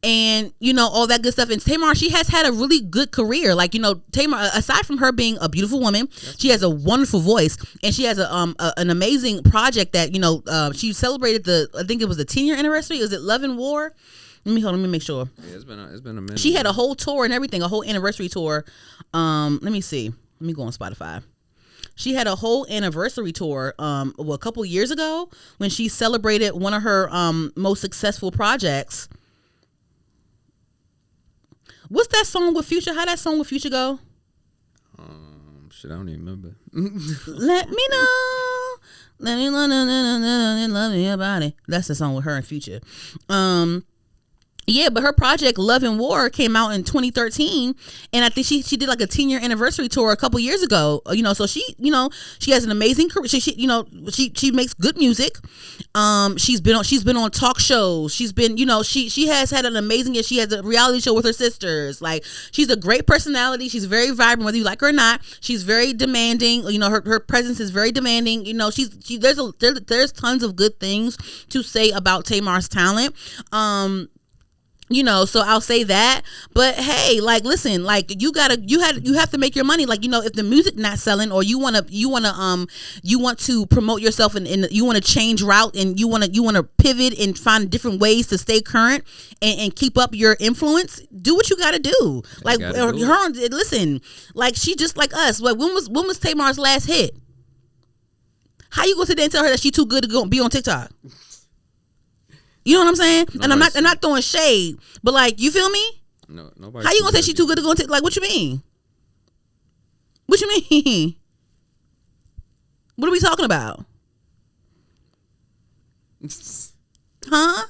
And, you know, all that good stuff. And Tamar, she has had a really good career. Like, you know, Tamar, aside from her being a beautiful woman, she has a wonderful voice. And she has an amazing project that, you know, she celebrated I think it was the 10-year anniversary. Was it Love and War? Let me make sure. Yeah, it's been a minute. She had a whole tour and everything, a whole anniversary tour. Let me see. Let me go on Spotify. She had a whole anniversary tour a couple years ago when she celebrated one of her most successful projects. What's that song with Future? How that song with Future go? Shit, I don't even remember. Let me know. Let me know. Love me about it. That's the song with her and Future. Yeah, but her project Love and War came out in 2013, and I think she did like a 10-year anniversary tour a couple years ago. You know, so she has an amazing career. She makes good music. She's been on talk shows. She's been, you know, she has had an amazing year. She has a reality show with her sisters. Like, she's a great personality. She's very vibrant, whether you like her or not. She's very demanding. You know, her presence is very demanding. You know, there's tons of good things to say about Tamar's talent. You know, so I'll say that. But hey, like, listen, like, you have to make your money. Like, you know, if the music not selling, or you want to promote yourself and you want to change route, and you want to pivot and find different ways to stay current and keep up your influence, do what you got to do. Like, listen, like, she just like us. Like, when was Tamar's last hit? How you gonna sit there and tell her that she too good to go be on TikTok? You know what I'm saying? And I'm not throwing shade, but like, you feel me? No, nobody. How you gonna say she too good to go into, like, what you mean? What you mean? What are we talking about? Huh?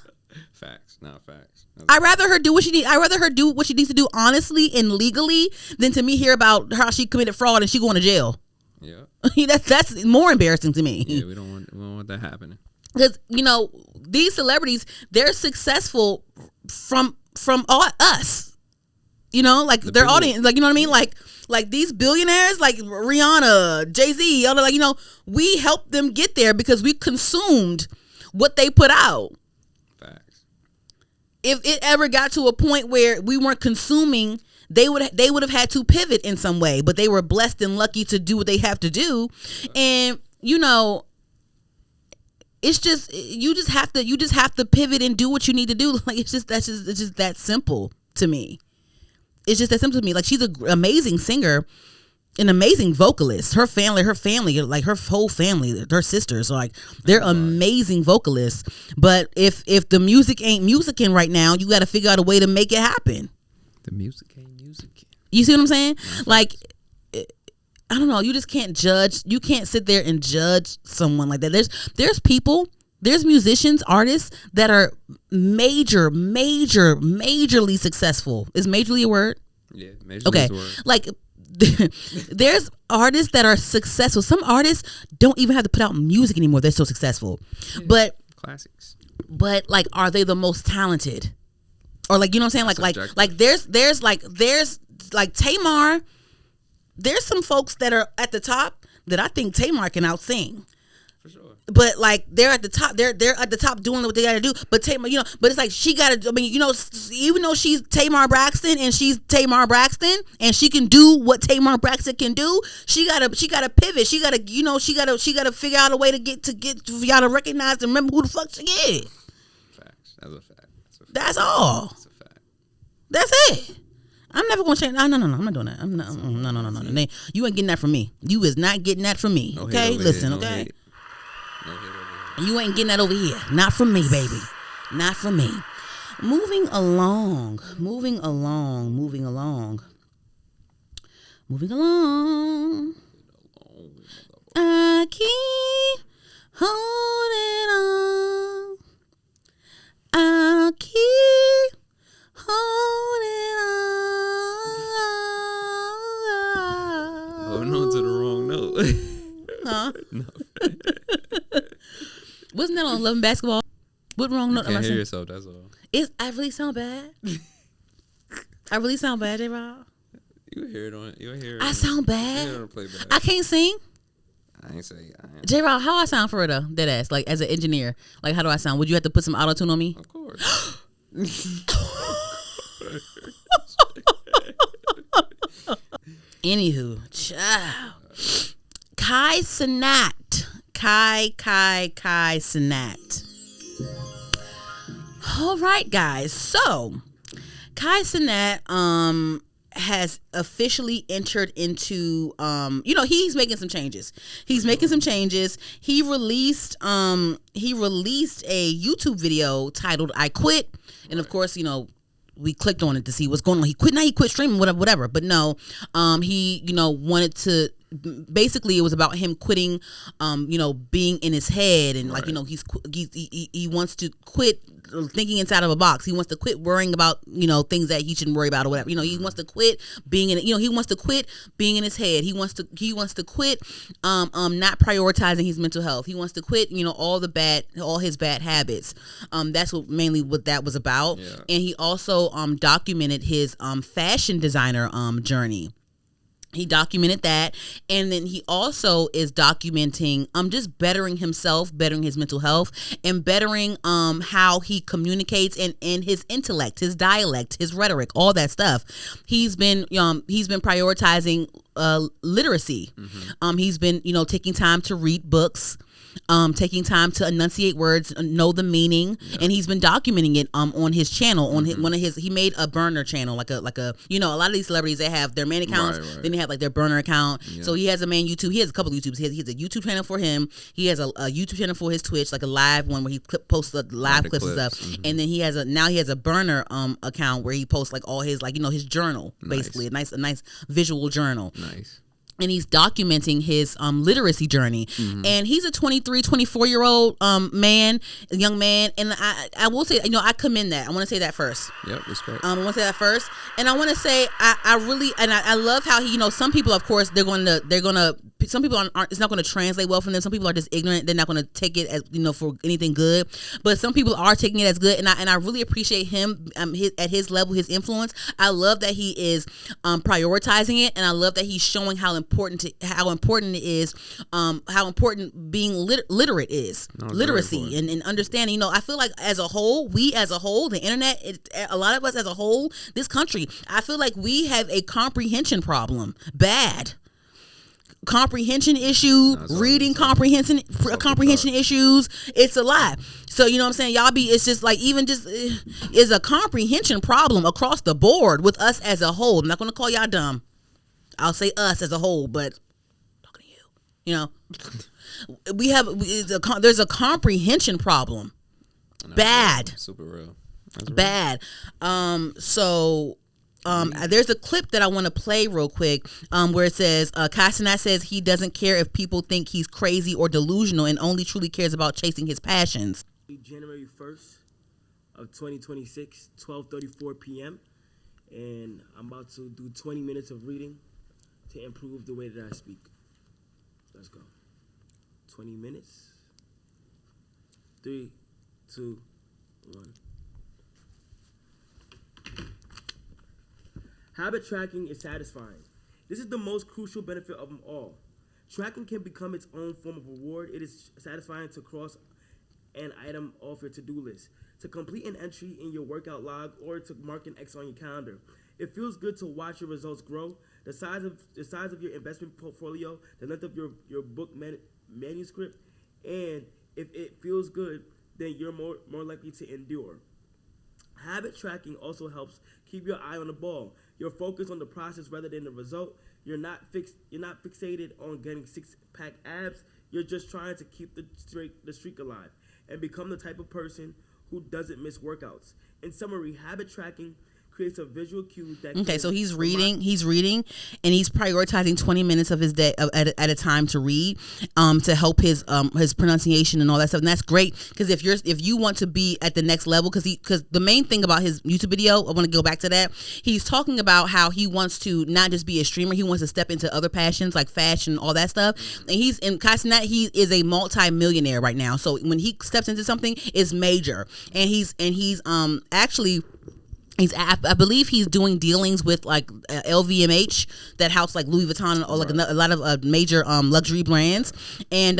Facts, not facts. I'd rather her do what she needs. I'd rather her do what she needs to do honestly and legally than to me hear about how she committed fraud and she going to jail. Yeah. That's more embarrassing to me. Yeah, we don't want that happening. Because these celebrities, they're successful from all us. Like their people. audience, like, you know what I mean? Like these billionaires, like Rihanna, Jay-Z, all like, we helped them get there because we consumed what they put out. Facts. If it ever got to a point where we weren't consuming, they would have had to pivot in some way, but they were blessed and lucky to do what they have to do. And it's just you just have to pivot and do what you need to do. Like it's just that simple to me. It's just that simple to me. Like she's an amazing singer, an amazing vocalist. Her family, like her whole family, her sisters, like they're amazing vocalists. But if the music ain't musicking right now, you got to figure out a way to make it happen. The music ain't musicking. You see what I'm saying? Like, I don't know. You just can't judge. You can't sit there and judge someone like that. There's people. There's musicians, artists that are majorly successful. Is majorly a word? Yeah, majorly okay. is a word. Like, there's artists that are successful. Some artists don't even have to put out music anymore. They're so successful. Yeah, but classics. But like, are they the most talented? Or like, you know what I'm saying? Like there's Tamar. There's some folks that are at the top that I think Tamar can outsing. For sure. But like they're at the top, they're at the top doing what they gotta do. But Tamar, but it's like she gotta. I mean, even though she's Tamar Braxton and she's Tamar Braxton and she can do what Tamar Braxton can do, she gotta pivot. She gotta figure out a way to get for y'all to recognize and remember who the fuck she is. Facts. That's a fact. That's all. That's a fact. That's it. I'm never gonna change. No, I'm not doing that. I'm not. No. You ain't getting that from me. You is not getting that from me. Okay, listen. No okay. Hate. No hate over here. You ain't getting that over here. Not from me, baby. Not from me. Moving along. I keep holding on. I'll keep holding on. Holding on to the wrong note. Huh? No. Wasn't that on Love and Basketball? What wrong note You am I can't hear saying? yourself, that's all. I really sound bad. I really sound bad, J-Rob. You hear it on it. You hear it. I sound You bad. hear it on playback. I can't sing. I ain't say. J-Rob, how I sound for it though? Dead ass. Like as an engineer. Like how do I sound? Would you have to put some auto-tune on me? Of course. Anywho, child. Cenat. Cenat. All right, guys. So, Cenat has officially entered into he's making some changes. He released a YouTube video titled I Quit, and of course, we clicked on it to see what's going on. He quit streaming, whatever. But no, he wanted to. Basically, it was about him quitting, being in his head, and like he wants to quit thinking inside of a box. He wants to quit worrying about things that he shouldn't worry about or whatever. He wants to quit being in. He wants to quit being in his head. He wants to quit not prioritizing his mental health. He wants to quit all his bad habits. That's what that was about. Yeah. And he also documented his fashion designer journey. He documented that, and then he also is documenting just bettering himself, bettering his mental health, and bettering how he communicates and his intellect, his dialect, his rhetoric, all that stuff. He's been prioritizing literacy. Mm-hmm. He's been taking time to read books. Taking time to enunciate words, know the meaning, and he's been documenting it on his channel. On he made a burner channel, like a a lot of these celebrities, they have their main accounts, right. Then they have like their burner account. Yeah. So he has a main YouTube. He has a couple of YouTubes. He has a YouTube channel for him. He has a YouTube channel for his Twitch, like a live one where he posts the live clips and stuff. Mm-hmm. And then he has a burner account where he posts like all his his journal, basically a nice visual journal. Nice. and he's documenting his literacy journey. And he's a 23, 24-year-old young man. And I will say, I commend that. I want to say that first. Yep, respect. I want to say that first. And I want to say, I really, and I love how he, some people, of course, some people aren't, it's not going to translate well for them. Some people are just ignorant. They're not going to take it as, for anything good. But some people are taking it as good. And I really appreciate him at his level, his influence. I love that he is prioritizing it. And I love that he's showing how important it is, how important being literate is. No, literacy and understanding. I feel like as a whole, the internet, a lot of us as a whole, this country, I feel like we have a comprehension problem. Bad. Comprehension issue, reading comprehension issues. It's a lot. So you know what I'm saying, y'all it's just like is a comprehension problem across the board with us as a whole. I'm not gonna call y'all dumb. I'll say us as a whole, but talking to you, there's a comprehension problem. Bad. Real. Super real. Bad. There's a clip that I want to play real quick where it says, Cenat says he doesn't care if people think he's crazy or delusional and only truly cares about chasing his passions. January 1st of 2026, 12:34 p.m. And I'm about to do 20 minutes of reading to improve the way that I speak. Let's go. 20 minutes. 3, 2, 1. Habit tracking is satisfying. This is the most crucial benefit of them all. Tracking can become its own form of reward. It is satisfying to cross an item off your to-do list, to complete an entry in your workout log, or to mark an X on your calendar. It feels good to watch your results grow. The size of your investment portfolio, the length of your book manuscript, and if it feels good, then you're more likely to endure. Habit tracking also helps keep your eye on the ball. You're focused on the process rather than the result. You're not fixated on getting six-pack abs. You're just trying to keep the streak alive and become the type of person who doesn't miss workouts. In summary, habit tracking creates a visual cue that. Okay, so he's reading, and he's prioritizing 20 minutes of his day at a time to read, to help his pronunciation and all that stuff. And that's great, because if you want to be at the next level, because the main thing about his YouTube video, I want to go back to that. He's talking about how he wants to not just be a streamer, he wants to step into other passions like fashion, all that stuff. And he's in Cenat, he is a multi-millionaire right now. So when he steps into something, it's major, and he's actually. I believe he's doing dealings with like LVMH, that house like Louis Vuitton, or like a lot of major luxury brands. And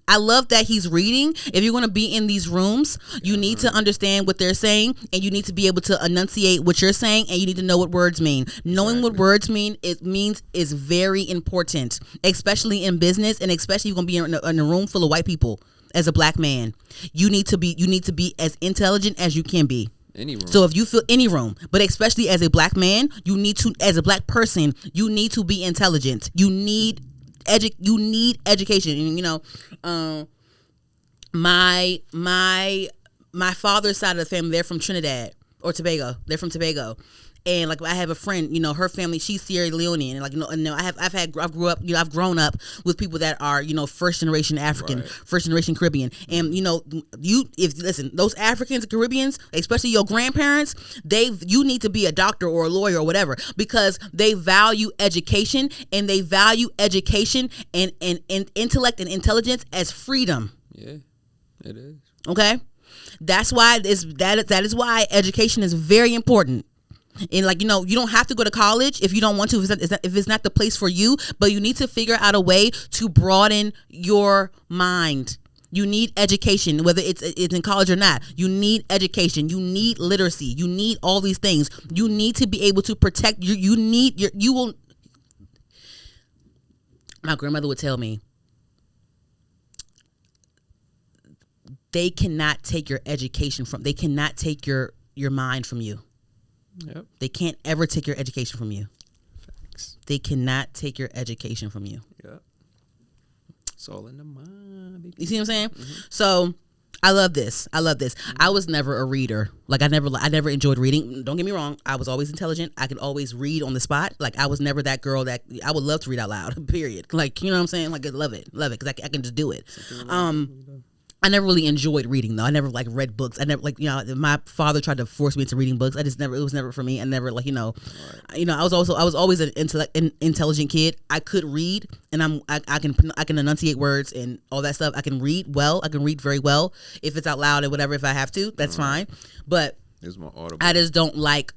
I love that he's reading. If you're going to be in these rooms, you need to understand what they're saying, and you need to be able to enunciate what you're saying, and you need to know what words mean. Knowing what words mean, is very important, especially in business, and especially you're going to be in a room full of white people. As a black man, you need to be as intelligent as you can be. Any room. So if you feel any room, but especially as a black man, you need to, as a black person, you need to be intelligent. You need education. And my father's side of the family, they're from Trinidad or Tobago. They're from Tobago. And like I have a friend, her family, she's Sierra Leonean, and like I've grown up with people that are first generation African, first generation Caribbean, and those Africans, Caribbeans, especially your grandparents, you need to be a doctor or a lawyer or whatever, because they value education, and they value education and intellect and intelligence as freedom. Yeah, it is. Okay, that's why that is why education is very important. And you don't have to go to college if you don't want to, if it's not the place for you, but you need to figure out a way to broaden your mind. You need education, whether it's in college or not. You need education. You need literacy. You need all these things. You need to be able to protect you will. My grandmother would tell me, they cannot take your education they cannot take your mind from you. Yep. They can't ever take your education from you. Facts. They cannot take your education from you. Yep. It's all in the mind, baby. You see what I'm saying? Mm-hmm. So I love this. I was never a reader. Like I never enjoyed reading. Don't get me wrong. I was always intelligent. I could always read on the spot. Like I was never that girl that I would love to read out loud. Period. Like, you know what I'm saying? Like I love it because I can just do it. I never really enjoyed reading though. I never like read books. I never my father tried to force me into reading books. It was never for me. I never I was always an intelligent kid. I could read and I can enunciate words and all that stuff. I can read well. I can read very well if it's out loud or whatever. If I have to, that's fine. But it's more audible. I just don't like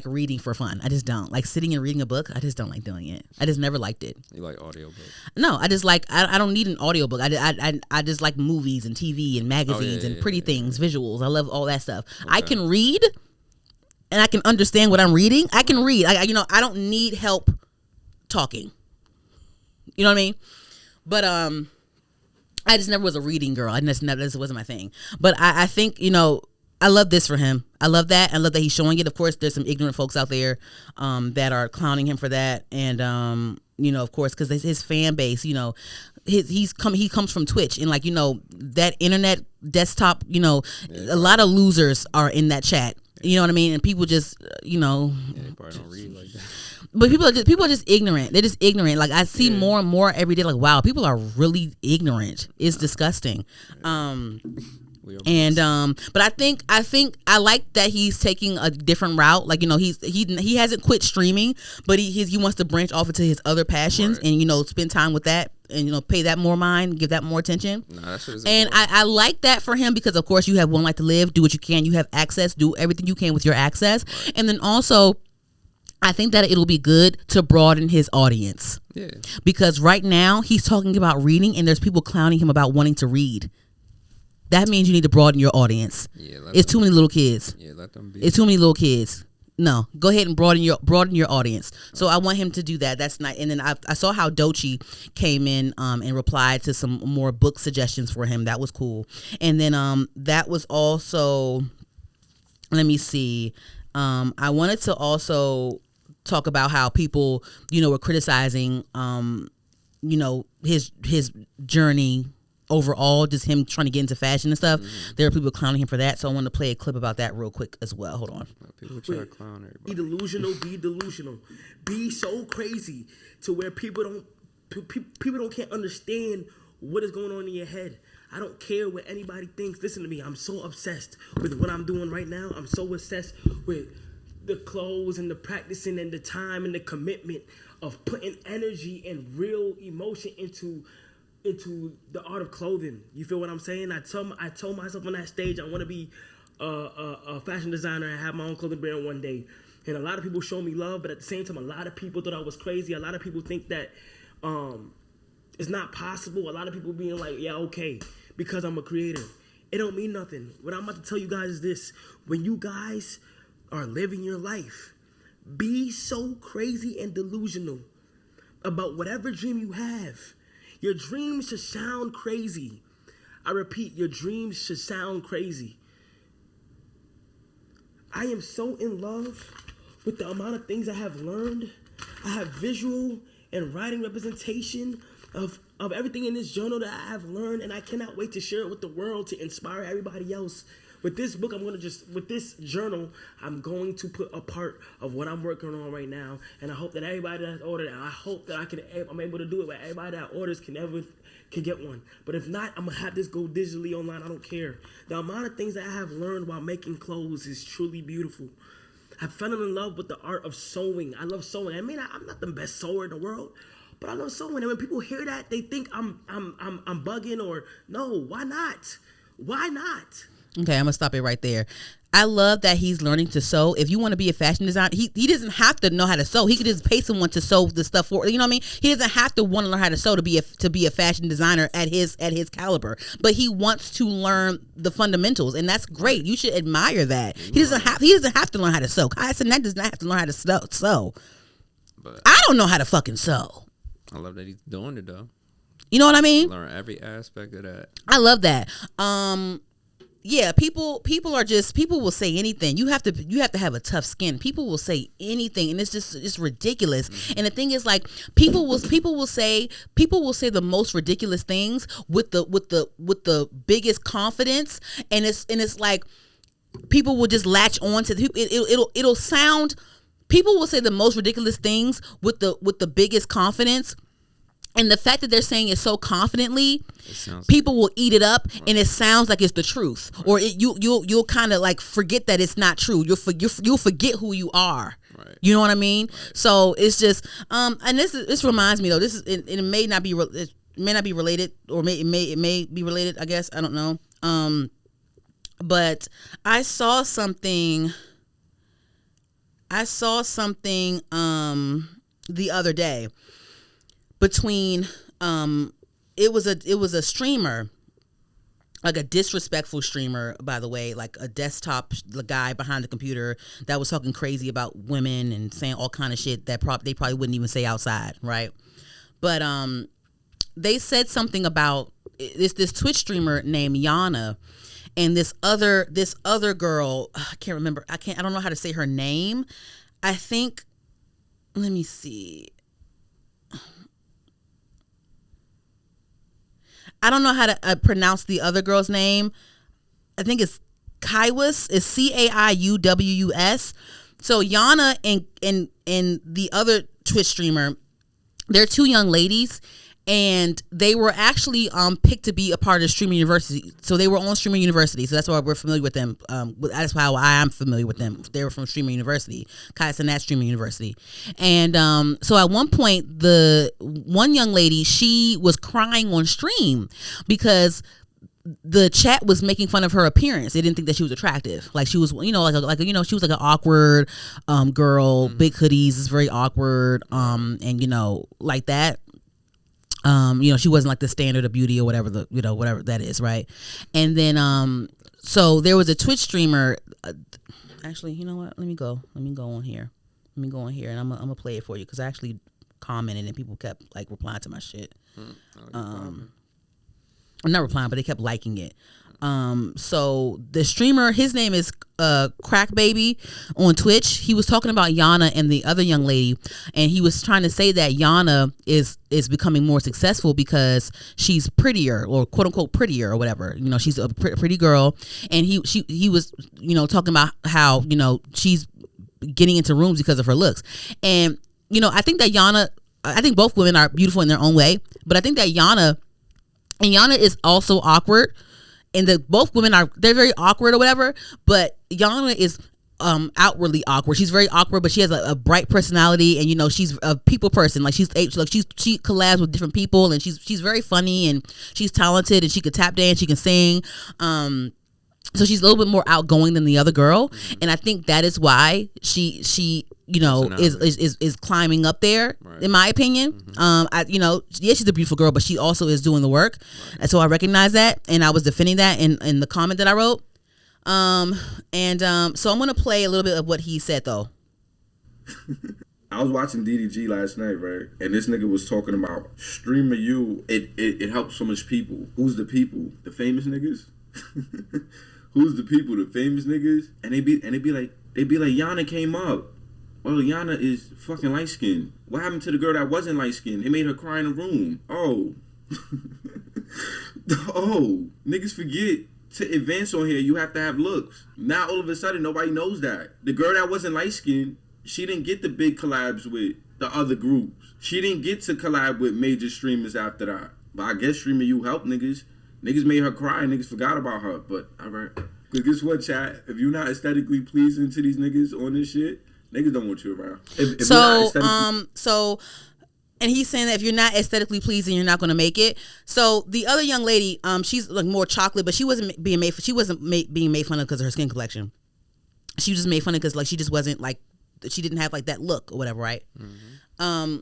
reading for fun. I just don't like sitting and reading a book. I just don't like doing it. I just never liked it. You like audiobooks? No, I just like I don't need an audiobook. I just like movies and TV and magazines and pretty things, visuals. I love all that stuff. Okay. I can read and I can understand what I'm reading. I can read. I don't need help talking. You know what I mean? But I just never was a reading girl. This wasn't my thing. But I think, I love this for him. I love that. I love that he's showing it. Of course, there's some ignorant folks out there that are clowning him for that. And, of course, because his fan base, he comes from Twitch. And, that internet desktop, a lot of losers are in that chat. You know what I mean? And people just, Yeah, they probably don't read like that. But people are just ignorant. They're just ignorant. Like, I see more and more every day. Like, wow, people are really ignorant. It's disgusting. But I think I like that he's taking a different route. Like, he hasn't quit streaming, but he wants to branch off into his other passions and spend time with that and pay that more mind, give that more attention. And I like that for him because of course you have one life to live. Do what you can. You have access. Do everything you can with your access. Right. And then also, I think that it'll be good to broaden his audience. Yeah. Because right now he's talking about reading and there's people clowning him about wanting to read. That means you need to broaden your audience. Yeah, it's too many little kids. Yeah, let them be. It's too many little kids. No, go ahead and broaden your audience. So I want him to do that. That's nice. And then I saw how Doechii came in and replied to some more book suggestions for him. That was cool. And then that was also, let me see. I wanted to also talk about how people, were criticizing, his journey overall, just him trying to get into fashion and stuff. Mm-hmm. There are people clowning him for that, so I want to play a clip about that real quick as well. Hold on. People try to clown everybody. Be delusional. Be so crazy to where people can't understand what is going on in your head. I don't care what anybody thinks. Listen to me. I'm so obsessed with what I'm doing right now. I'm so obsessed with the clothes and the practicing and the time and the commitment of putting energy and real emotion into the art of clothing. You feel what I'm saying? I told myself on that stage I want to be a fashion designer and have my own clothing brand one day. And a lot of people show me love, but at the same time, a lot of people thought I was crazy. A lot of people think that it's not possible. A lot of people being like, yeah, okay, because I'm a creator. It don't mean nothing. What I'm about to tell you guys is this. When you guys are living your life, be so crazy and delusional about whatever dream you have. Your dreams should sound crazy. I repeat, your dreams should sound crazy. I am so in love with the amount of things I have learned. I have visual and writing representation of everything in this journal that I have learned, and I cannot wait to share it with the world to inspire everybody else. With this book, with this journal, I'm going to put a part of what I'm working on right now. And I hope that everybody that's ordered, and I hope that I'm able to do it, where everybody that orders can get one. But if not, I'm going to have this go digitally online. I don't care. The amount of things that I have learned while making clothes is truly beautiful. I fell in love with the art of sewing. I love sewing. I mean, I'm not the best sewer in the world, but I love sewing. And when people hear that, they think I'm bugging or no. Why not? Why not? Okay, I'm gonna stop it right there. I love that he's learning to sew. If you want to be a fashion designer, he doesn't have to know how to sew. He could just pay someone to sew the stuff for. You know what I mean? He doesn't have to want to learn how to sew to be a fashion designer at his caliber. But he wants to learn the fundamentals, and that's great. You should admire that. He doesn't have to learn how to sew. Cenat does not have to learn how to sew. But I don't know how to fucking sew. I love that he's doing it though. You know what I mean? Learn every aspect of that. I love that. yeah, people are just, people will say anything. You have to have a tough skin. People will say anything, and it's ridiculous. And the thing is, like, people will say the most ridiculous things with the biggest confidence, and it's like people will just latch on to it'll sound. People will say the most ridiculous things with the biggest confidence. And the fact that they're saying it so confidently, people will eat it up, and it sounds like it's the truth. Or you'll kind of like forget that it's not true. You'll forget who you are. Right. You know what I mean? Right. So it's just and this reminds me though. This is it may not be related, or it may be related. I guess I don't know. But I saw something. The other day. Between it was a streamer, like a disrespectful streamer, by the way, like a desktop guy behind the computer that was talking crazy about women and saying all kind of shit that they probably wouldn't even say outside, right? But they said something about this Twitch streamer named Yonna, and this other girl, I can't remember, I don't know how to say her name. I think, let me see. I don't know how to pronounce the other girl's name. I think it's Kaiwus. It's Caiuwus. So Yonna and the other Twitch streamer, they're two young ladies, and they were actually picked to be a part of Streamer University. So they were on Streamer University. So that's why we're familiar with them. That's how I am familiar with them. They were from Streamer University, Cenat Streamer University. And so at one point, the one young lady, she was crying on stream because the chat was making fun of her appearance. They didn't think that she was attractive. Like she was, she was like an awkward girl, big hoodies, is very awkward, and like that. She wasn't like the standard of beauty or whatever whatever that is, right? And then so there was a Twitch streamer. Actually, you know what? Let me go on here. And I'm gonna play it for you because I actually commented and people kept like replying to my shit. I'm not replying, but they kept liking it. So the streamer, his name is Crack Baby on Twitch. He was talking about Yonna and the other young lady, and he was trying to say that Yonna is becoming more successful because she's prettier, or quote unquote prettier, or whatever. She's a pretty girl, and he was talking about how she's getting into rooms because of her looks. And I think that I think both women are beautiful in their own way, but I think that Yonna is also awkward. And both women they're very awkward or whatever, but Yonna is outwardly awkward. She's very awkward, but she has a bright personality, and she's a people person. Like she collabs with different people, and she's very funny, and she's talented, and she could tap dance, she can sing. So she's a little bit more outgoing than the other girl, and I think that is why she is climbing up there, right, in my opinion. She's a beautiful girl, but she also is doing the work, right. And so I recognize that, and I was defending that in the comment that I wrote. So I'm gonna play a little bit of what he said though. I was watching DDG last night, right? And this nigga was talking about Streamer U. It helps so much people. Who's the people? The famous niggas? Who's the people? The famous niggas? And they be like Yonna came up. Well, Yonna is fucking light skinned. What happened to the girl that wasn't light skinned? They made her cry in the room. Oh. Niggas forget to advance on here, you have to have looks. Now all of a sudden nobody knows that. The girl that wasn't light skinned, she didn't get the big collabs with the other groups. She didn't get to collab with major streamers after that. But I guess Streamer U helped niggas. Niggas made her cry and niggas forgot about her. But alright. Because guess what, chat? If you're not aesthetically pleasing to these niggas on this shit, niggas don't want you around. And he's saying that if you're not aesthetically pleasing, you're not going to make it. So the other young lady, she's like more chocolate, but she wasn't being made fun of because of her skin complexion. She was just made fun of because like she just wasn't like, she didn't have like that look or whatever, right? Mm-hmm.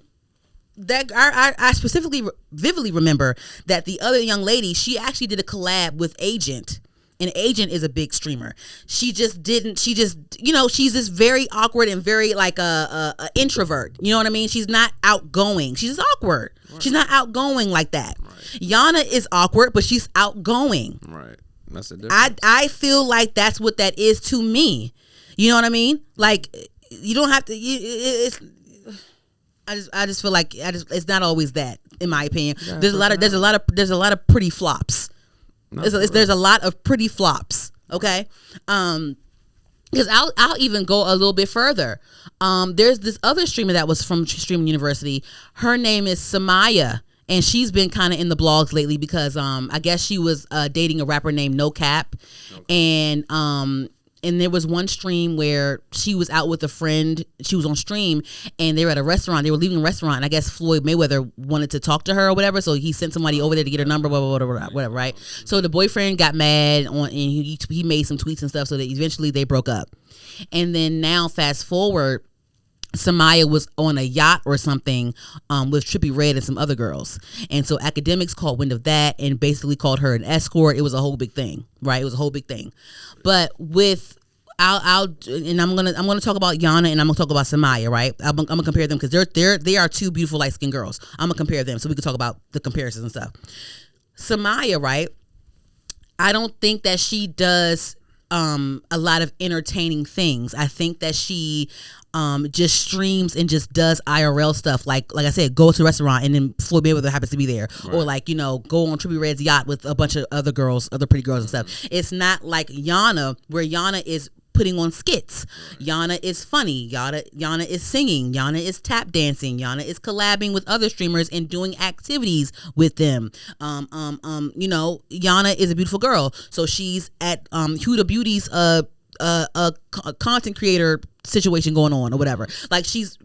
That I specifically vividly remember that the other young lady, she actually did a collab with Agent. And Agent is a big streamer. She's just this very awkward and very like a introvert. You know what I mean? She's not outgoing. She's just awkward. Right. She's not outgoing like that. Right. Yonna is awkward, but she's outgoing. Right. That's a difference. I feel like that's what that is to me. You know what I mean? Like, you don't have to. I just feel like it's not always that, in my opinion. There's a lot of pretty flops. There's a lot of pretty flops. Okay, because I'll even go a little bit further. There's this other streamer that was from Streaming University. Her name is Summyah. And she's been kind of in the blogs lately because I guess she was dating a rapper named No Cap. Okay. And there was one stream where she was out with a friend. She was on stream and they were at a restaurant. They were leaving a restaurant. And I guess Floyd Mayweather wanted to talk to her or whatever. So he sent somebody over there to get her number, whatever, right? So the boyfriend got mad and he made some tweets and stuff so that eventually they broke up. And then now fast forward, Summyah was on a yacht or something with Trippie Redd and some other girls. And so academics caught wind of that and basically called her an escort. It was a whole big thing, right? It was a whole big thing. But with I'm gonna talk about Yonna and I'm gonna talk about Summyah, right? I'm gonna compare them because they are two beautiful light skinned girls. I'm gonna compare them so we can talk about the comparisons and stuff. Summyah, right? I don't think that she does a lot of entertaining things. I think that she just streams and just does IRL stuff, like I said, go to a restaurant and then Floyd Mayweather happens to be there, right. Or like, go on Trippie Redd's yacht with a bunch of other girls, other pretty girls and stuff. It's not like Yonna, where Yonna is putting on skits. Yonna is funny. Yonna is singing. Yonna is tap dancing. Yonna is collabing with other streamers and doing activities with them. Yonna is a beautiful girl, so she's at Huda Beauty's a content creator situation going on or whatever. Like she's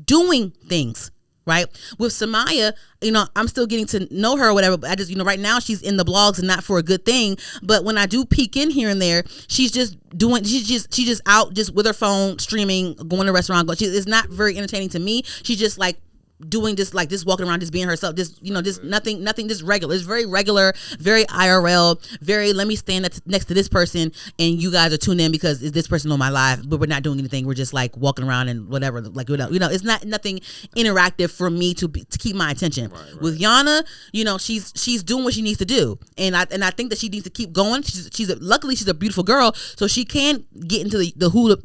doing things. Right. With Summyah, I'm still getting to know her or whatever, but I just, right now she's in the blogs and not for a good thing. But when I do peek in here and there, she's just out just with her phone, streaming, going to a restaurant. It's not very entertaining to me. She's just like doing just walking around, just being herself, just nothing, just regular. It's very regular, very IRL, very let me stand next to this person and you guys are tuned in because is this person on my live, but we're not doing anything. We're just like walking around and whatever, like it's not nothing interactive for me to keep my attention. Right. With Yonna, she's doing what she needs to do, and I think that she needs to keep going. Luckily she's a beautiful girl, so she can get into the hood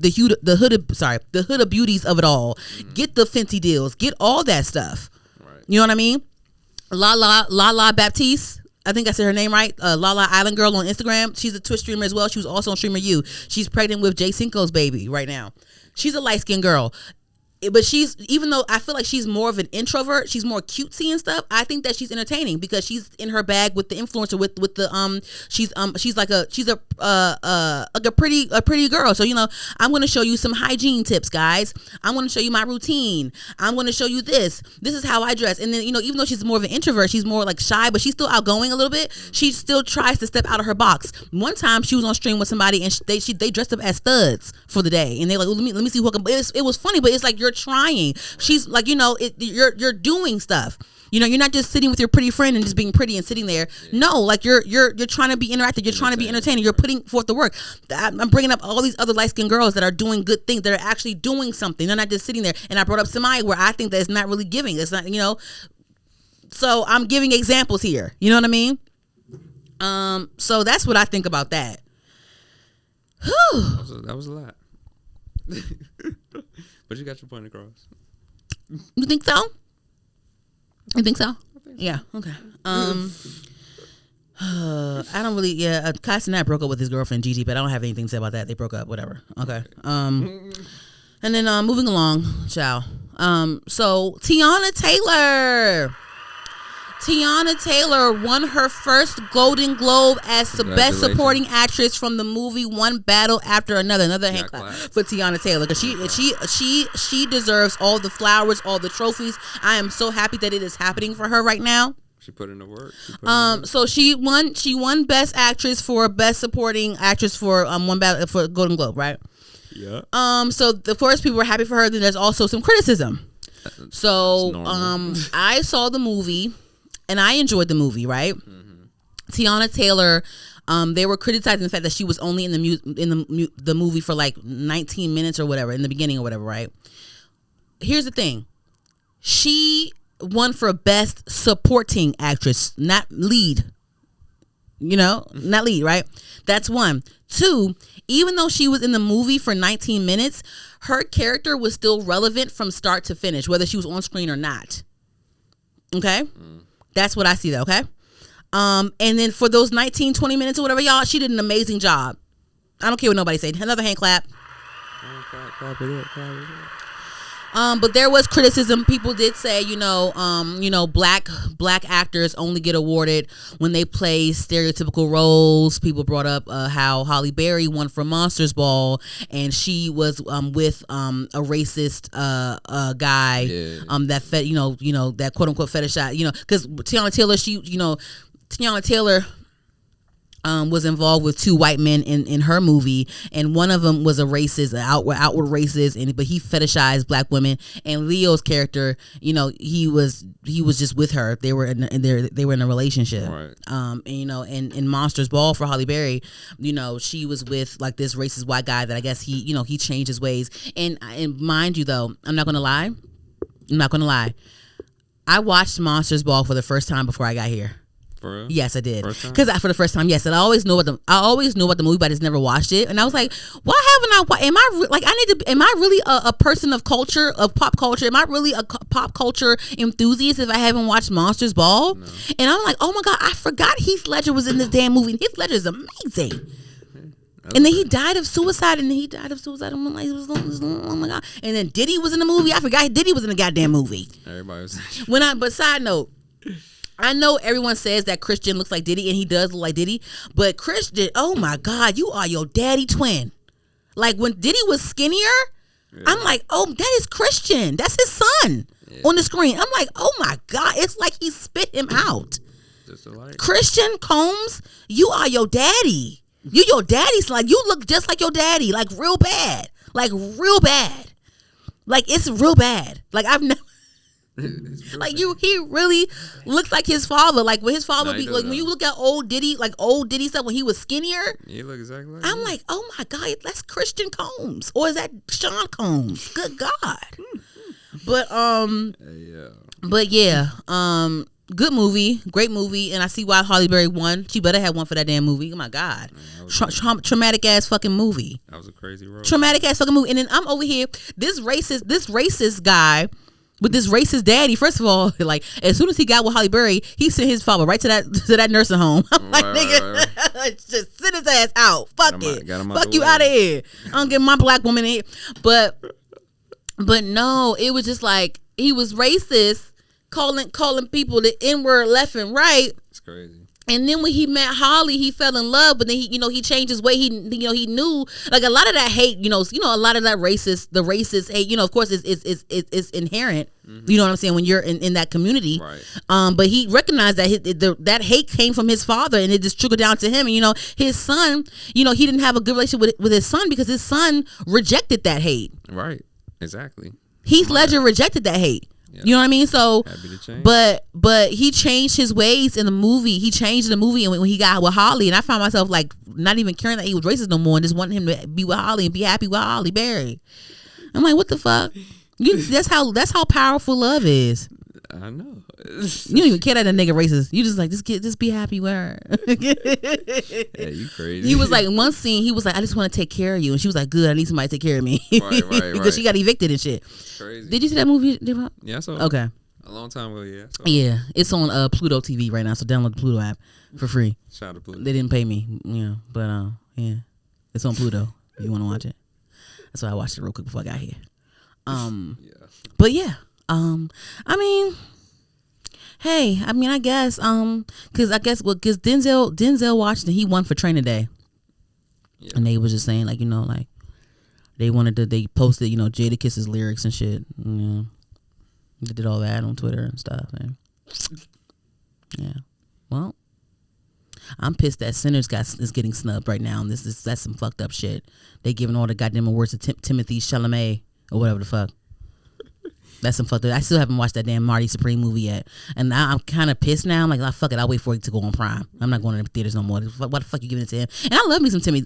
beauties of it all. Mm-hmm. Get the Fenty deals, get all that stuff. Right. You know what I mean? Lala Baptiste, I think I said her name right. Lala Island Girl on Instagram. She's a Twitch streamer as well. She was also on Streamer U. She's pregnant with Jay Cinco's baby right now. She's a light skinned girl. But even though I feel like she's more of an introvert, she's more cutesy and stuff. I think that she's entertaining because she's in her bag with the influencer, with the she's a pretty girl. So I'm going to show you some hygiene tips, guys. I'm going to show you my routine. I'm going to show you this. This is how I dress. And then even though she's more of an introvert, she's more like shy, but she's still outgoing a little bit. She still tries to step out of her box. One time she was on stream with somebody and they dressed up as studs for the day, and they like, let me see who can. It was funny, but it's like you're trying. She's like, you're doing stuff. You're not just sitting with your pretty friend and just being pretty and sitting there. Yeah. No, like you're trying to be interactive. You're trying to be entertaining. You're putting forth the work. I'm bringing up all these other light-skinned girls that are doing good things. That are actually doing something. They're not just sitting there. And I brought up Summyah, where I think that it's not really giving. It's not, So I'm giving examples here. You know what I mean? So that's what I think about that. That was a lot. But you got your point across. You think so? You think so? Yeah. Okay. I don't really. Yeah. Cenat broke up with his girlfriend Gigi, but I don't have anything to say about that. They broke up. Whatever. Okay. And then moving along, ciao. So Teyana Taylor won her first Golden Globe as the best supporting actress from the movie One Battle After Another. Another hand clap for Teyana Taylor, because she deserves all the flowers, all the trophies. I am so happy that it is happening for her right now. She put in the work. So she won Best Actress for Best Supporting Actress for One Battle for Golden Globe, right? Yeah. So of course people were happy for her. Then there's also some criticism. So I saw the movie. And I enjoyed the movie, right? Mm-hmm. Teyana Taylor, they were criticizing the fact that she was only in the movie for like 19 minutes or whatever, in the beginning or whatever, right? Here's the thing. She won for Best Supporting Actress, not lead. You know, not lead, right? That's one. Two, even though she was in the movie for 19 minutes, her character was still relevant from start to finish, whether she was on screen or not. Okay? That's what I see though, okay? And then for those 19, 20 minutes or whatever, y'all, she did an amazing job. I don't care what nobody said. Another hand clap. Clap it up. But there was criticism. People did say, black actors only get awarded when they play stereotypical roles. People brought up how Halle Berry won for Monsters Ball, and she was with a racist guy that that quote unquote fetishize, because Teyana Taylor was involved with two white men in her movie, and one of them was a racist, outward racist, but he fetishized black women. And Leo's character, he was just with her. They were in a relationship. Right. And in Monsters Ball for Halle Berry, she was with like this racist white guy that I guess he changed his ways. And mind you though, I'm not gonna lie. I watched Monsters Ball for the first time before I got here. For real? Yes, I did. Because for the first time, yes, and I always know about the movie, but I just never watched it. And I was like, why haven't I? Am I really a person of culture, of pop culture? Am I really a pop culture enthusiast if I haven't watched Monsters Ball? No. And I'm like, oh my god, I forgot Heath Ledger was in this damn movie. And Heath Ledger is amazing. And then he died of suicide. I'm like, oh my god. And then Diddy was in the movie. I forgot Diddy was in the goddamn movie. Everybody was. But side note. I know everyone says that Christian looks like Diddy, and he does look like Diddy, but Christian, oh my God, you are your daddy twin. Like when Diddy was skinnier, I'm like, oh, that is Christian. That's his son on the screen. I'm like, oh my God, it's like he spit him out. Just alike. Christian Combs, you are your daddy. You your daddy's like, you look just like your daddy, like real bad. Like real bad. Like it's real bad. Like I've never. Like he really looks like his father. Like when his father be like when you look at old Diddy stuff when he was skinnier. He look exactly like I'm like, oh my God, that's Christian Combs, or is that Sean Combs? Good God. But good movie, great movie, and I see why Halle Berry won. She better have one for that damn movie. Oh my God, traumatic ass fucking movie. That was a crazy role. Traumatic ass fucking movie, and then I'm over here. This racist guy. With this racist daddy, first of all, like as soon as he got with Halle Berry, he sent his father right to that nursing home. I'm like, nigga, just send his ass out. Fuck you out of here. I don't get my black woman in here. But no, it was just like he was racist, calling people the N-word left and right. It's crazy. And then when he met Holly, he fell in love. But then he changed his way. He knew like a lot of that hate. A lot of that racist hate. Of course, it's inherent. Mm-hmm. You know what I'm saying? When you're in that community, right? But he recognized that that hate came from his father, and it just trickled down to him. And his son. He didn't have a good relationship with his son because his son rejected that hate. Right. Exactly. Heath Ledger rejected that hate. Yep. You know what I mean? So, but he changed his ways in the movie. He changed in the movie, and when he got with Holly, and I found myself like not even caring that he was racist no more, and just wanting him to be with Holly and be happy with Halle Berry. I'm like, what the fuck? That's how powerful love is. I know. You don't even care that a nigga racist. You just like just be happy with her. Yeah, you crazy. He was like in one scene. He was like, I just want to take care of you, and she was like, good. I need somebody to take care of me. Right. Because she got evicted and shit. Crazy. Did you see that movie? Yeah, I saw it. Okay. A long time ago, yeah. Yeah, it's on Pluto TV right now, so download the Pluto app for free. Shout out to Pluto. They didn't pay me, but yeah, it's on Pluto if you want to watch it. That's why I watched it real quick before I got here. But yeah, I mean, hey, I guess, because Denzel Washington, he won for Training Day, and they was just saying like they posted Jadakiss's lyrics and shit. They did all that on Twitter and stuff. And yeah, well, I'm pissed that Sinners is getting snubbed right now, and that's some fucked up shit. They giving all the goddamn awards to Timothy Chalamet or whatever the fuck. That's some fucked up. I still haven't watched that damn Marty Supreme movie yet, and now I'm kind of pissed now. I'm like, fuck it, I'll wait for it to go on Prime. I'm not going to the theaters no more. Why the fuck you giving it to him? And I love me some Timmy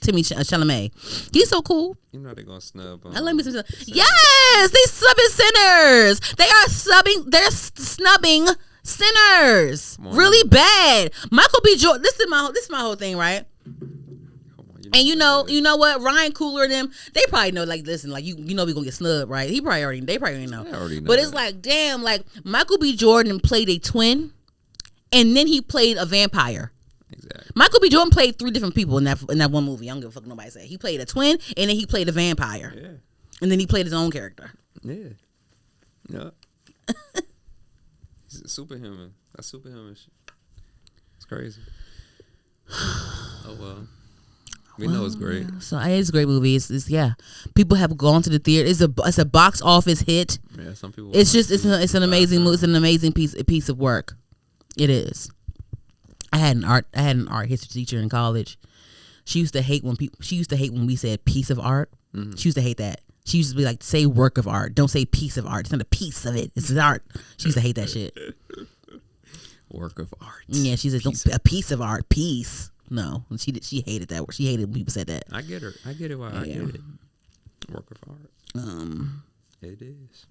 Chalamet. He's so cool. You know they're gonna snub. I love me some. Yes, they subbing Sinners. They are subbing. They're snubbing Sinners, really bad. Michael B. Jordan. This is my whole thing, right? And you know what? Ryan Coogler and them, they probably know. Like, listen, like you know we gonna get snubbed, right? They probably already know. But it's like, damn, like Michael B. Jordan played a twin, and then he played a vampire. Exactly. Michael B. Jordan played 3 different people in that one movie. I don't give a fuck what nobody say. He played a twin, and then he played a vampire. Yeah. And then he played his own character. Yeah. Yeah. He's a superhuman. That's superhuman shit. It's crazy. Oh well. We know it's great. Yeah. So it's a great movie. It's yeah. People have gone to the theater. It's a box office hit. Yeah, some people. It's an amazing movie. It's an amazing piece of work. It is. I had an art history teacher in college. She used to hate when we said piece of art. Mm-hmm. She used to hate that. She used to be like, say work of art. Don't say piece of art. It's not a piece of it. It's an art. She used to hate that shit. Work of art. Yeah, she said a piece of art. Piece. No, she hated that word. She hated when people said that. I get her. I get it. Why I get it. Work of art. It is.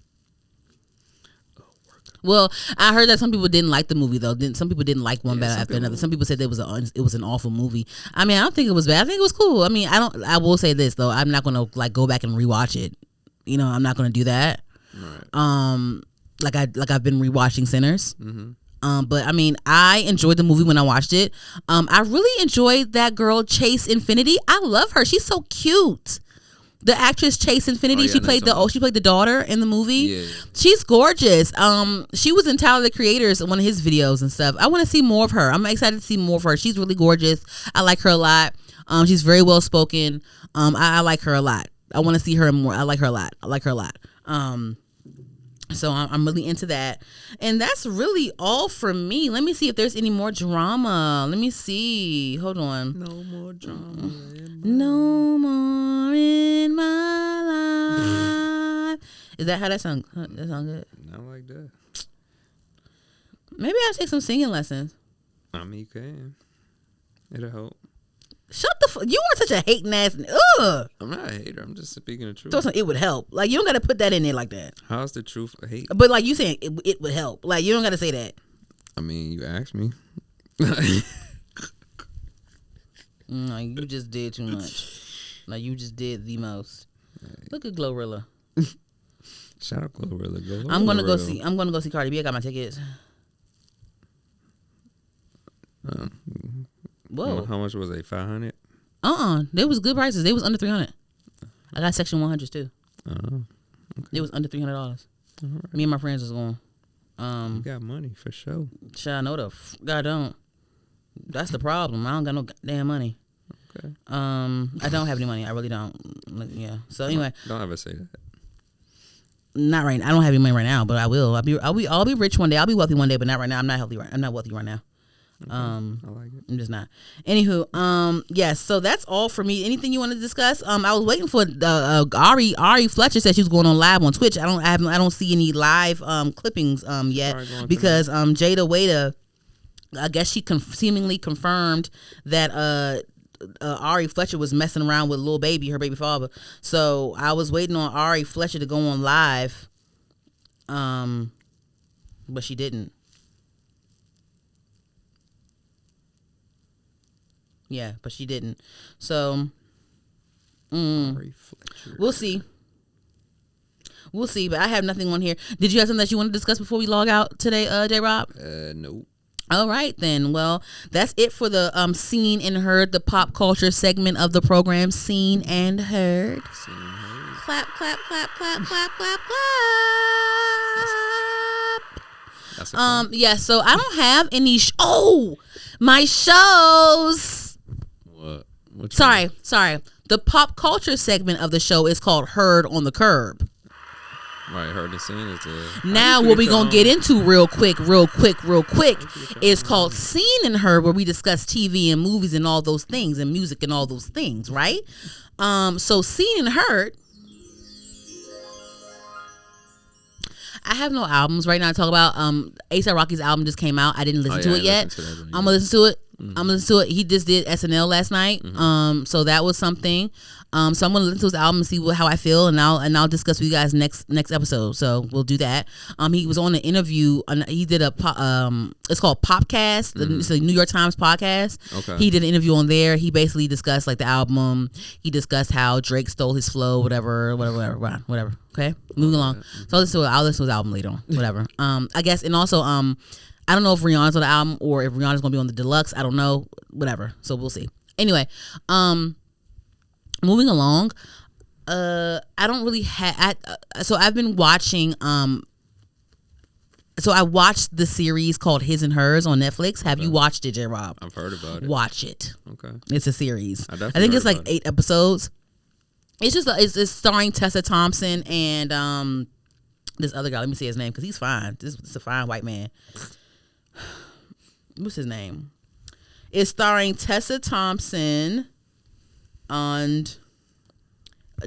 Well, I heard that some people didn't like the movie though. Some people didn't like one better after another. Some people said it was an awful movie. I mean, I don't think it was bad. I think it was cool. I mean, I will say this though. I'm not gonna like go back and rewatch it. You know, I'm not gonna do that. Right. Like I've been rewatching Sinners. Mm-hmm. But I mean, I enjoyed the movie when I watched it. I really enjoyed that girl Chase Infinity. I love her. She's so cute. The actress Chase Infinity, she played the daughter in the movie. Yeah. She's gorgeous. She was in Tyler the Creator's one of his videos and stuff. I want to see more of her. I'm excited to see more of her. She's really gorgeous. I like her a lot. She's very well spoken. I like her a lot. I want to see her more. I like her a lot. So I'm really into that. And that's really all from me. Let me see if there's any more drama. Let me see. Hold on. No more drama. No more in my life. Is that how that sound? That sound good? Not like that. Maybe I'll take some singing lessons. I mean, you can. It'll help. Shut the fuck. You are such a hating ass. Ugh. I'm not a hater. I'm just speaking the truth. So it would help. Like, you don't got to put that in there like that. How's the truth a hate? But like you saying it would help. Like, you don't got to say that. I mean, you asked me. No, you just did too much. Like, you just did the most. Hey. Look at Glorilla. Shout out Glorilla. I'm gonna go see Cardi B. I got my tickets. Whoa. How much was they? 500? They was good prices. They was under 300. I got section 100s too. Okay. It was under $300. Right. Me and my friends was going. You got money for sure. I know God don't. That's the problem. I don't got no damn money. Okay. I don't have any money. I really don't. Yeah. So anyway. Don't ever say that. Not right. I don't have any money right now, but I will. I'll be rich one day. I'll be wealthy one day, but not right now. I'm not wealthy right now. Okay. I like it. I'm just not. Anywho, yes. So that's all for me. Anything you want to discuss? I was waiting for Ari Fletcher said she was going on live on Twitch. I don't see any live clippings yet because Jada Waiter, I guess she seemingly confirmed that Ari Fletcher was messing around with Lil Baby, her baby father. So I was waiting on Ari Fletcher to go on live, but she didn't. Yeah, but she didn't. So, we'll see. But I have nothing on here. Did you have something that you want to discuss before we log out today, J-Rob? Nope. All right, then. Well, that's it for the Seen and Heard, the pop culture segment of the program, Seen and Heard. Seen and Heard. Clap, clap, clap, clap, clap, clap, clap. That's a yeah, so I don't have any my shows. What? Sorry. The pop culture segment of the show is called Heard on the Curb. Right, Heard the Scene is the... Now what we gonna get into real quick is called Seen and Heard, where we discuss TV and movies and all those things and music and all those things, right? So Seen and Heard, I have no albums right now to talk about. A$AP Rocky's album just came out. I didn't listen to it yet. I'm gonna listen to it. I'm listening to it. He just did SNL last night. So that was something. So I'm gonna listen to his album and see how I feel, and I'll discuss with you guys next episode. So we'll do that. He was on an interview. He did it's called Popcast. It's a New York Times podcast. Okay. He did an interview on there. He basically discussed like the album. He discussed how Drake stole his flow, whatever. Okay, moving along. So I'll listen to his album later on. Whatever. I guess, and also I don't know if Rihanna's on the album or if Rihanna's gonna be on the deluxe. I don't know. Whatever. So we'll see. Anyway, moving along. I don't really have. So I've been watching. So I watched the series called His and Hers on Netflix. Have you watched it, J. Rob? I've heard about it. Watch it. Okay. It's a series. I think it's like heard about 8 episodes. It's just it's starring Tessa Thompson and this other guy. Let me see his name because he's fine. This is a fine white man. What's his name? It's starring Tessa Thompson and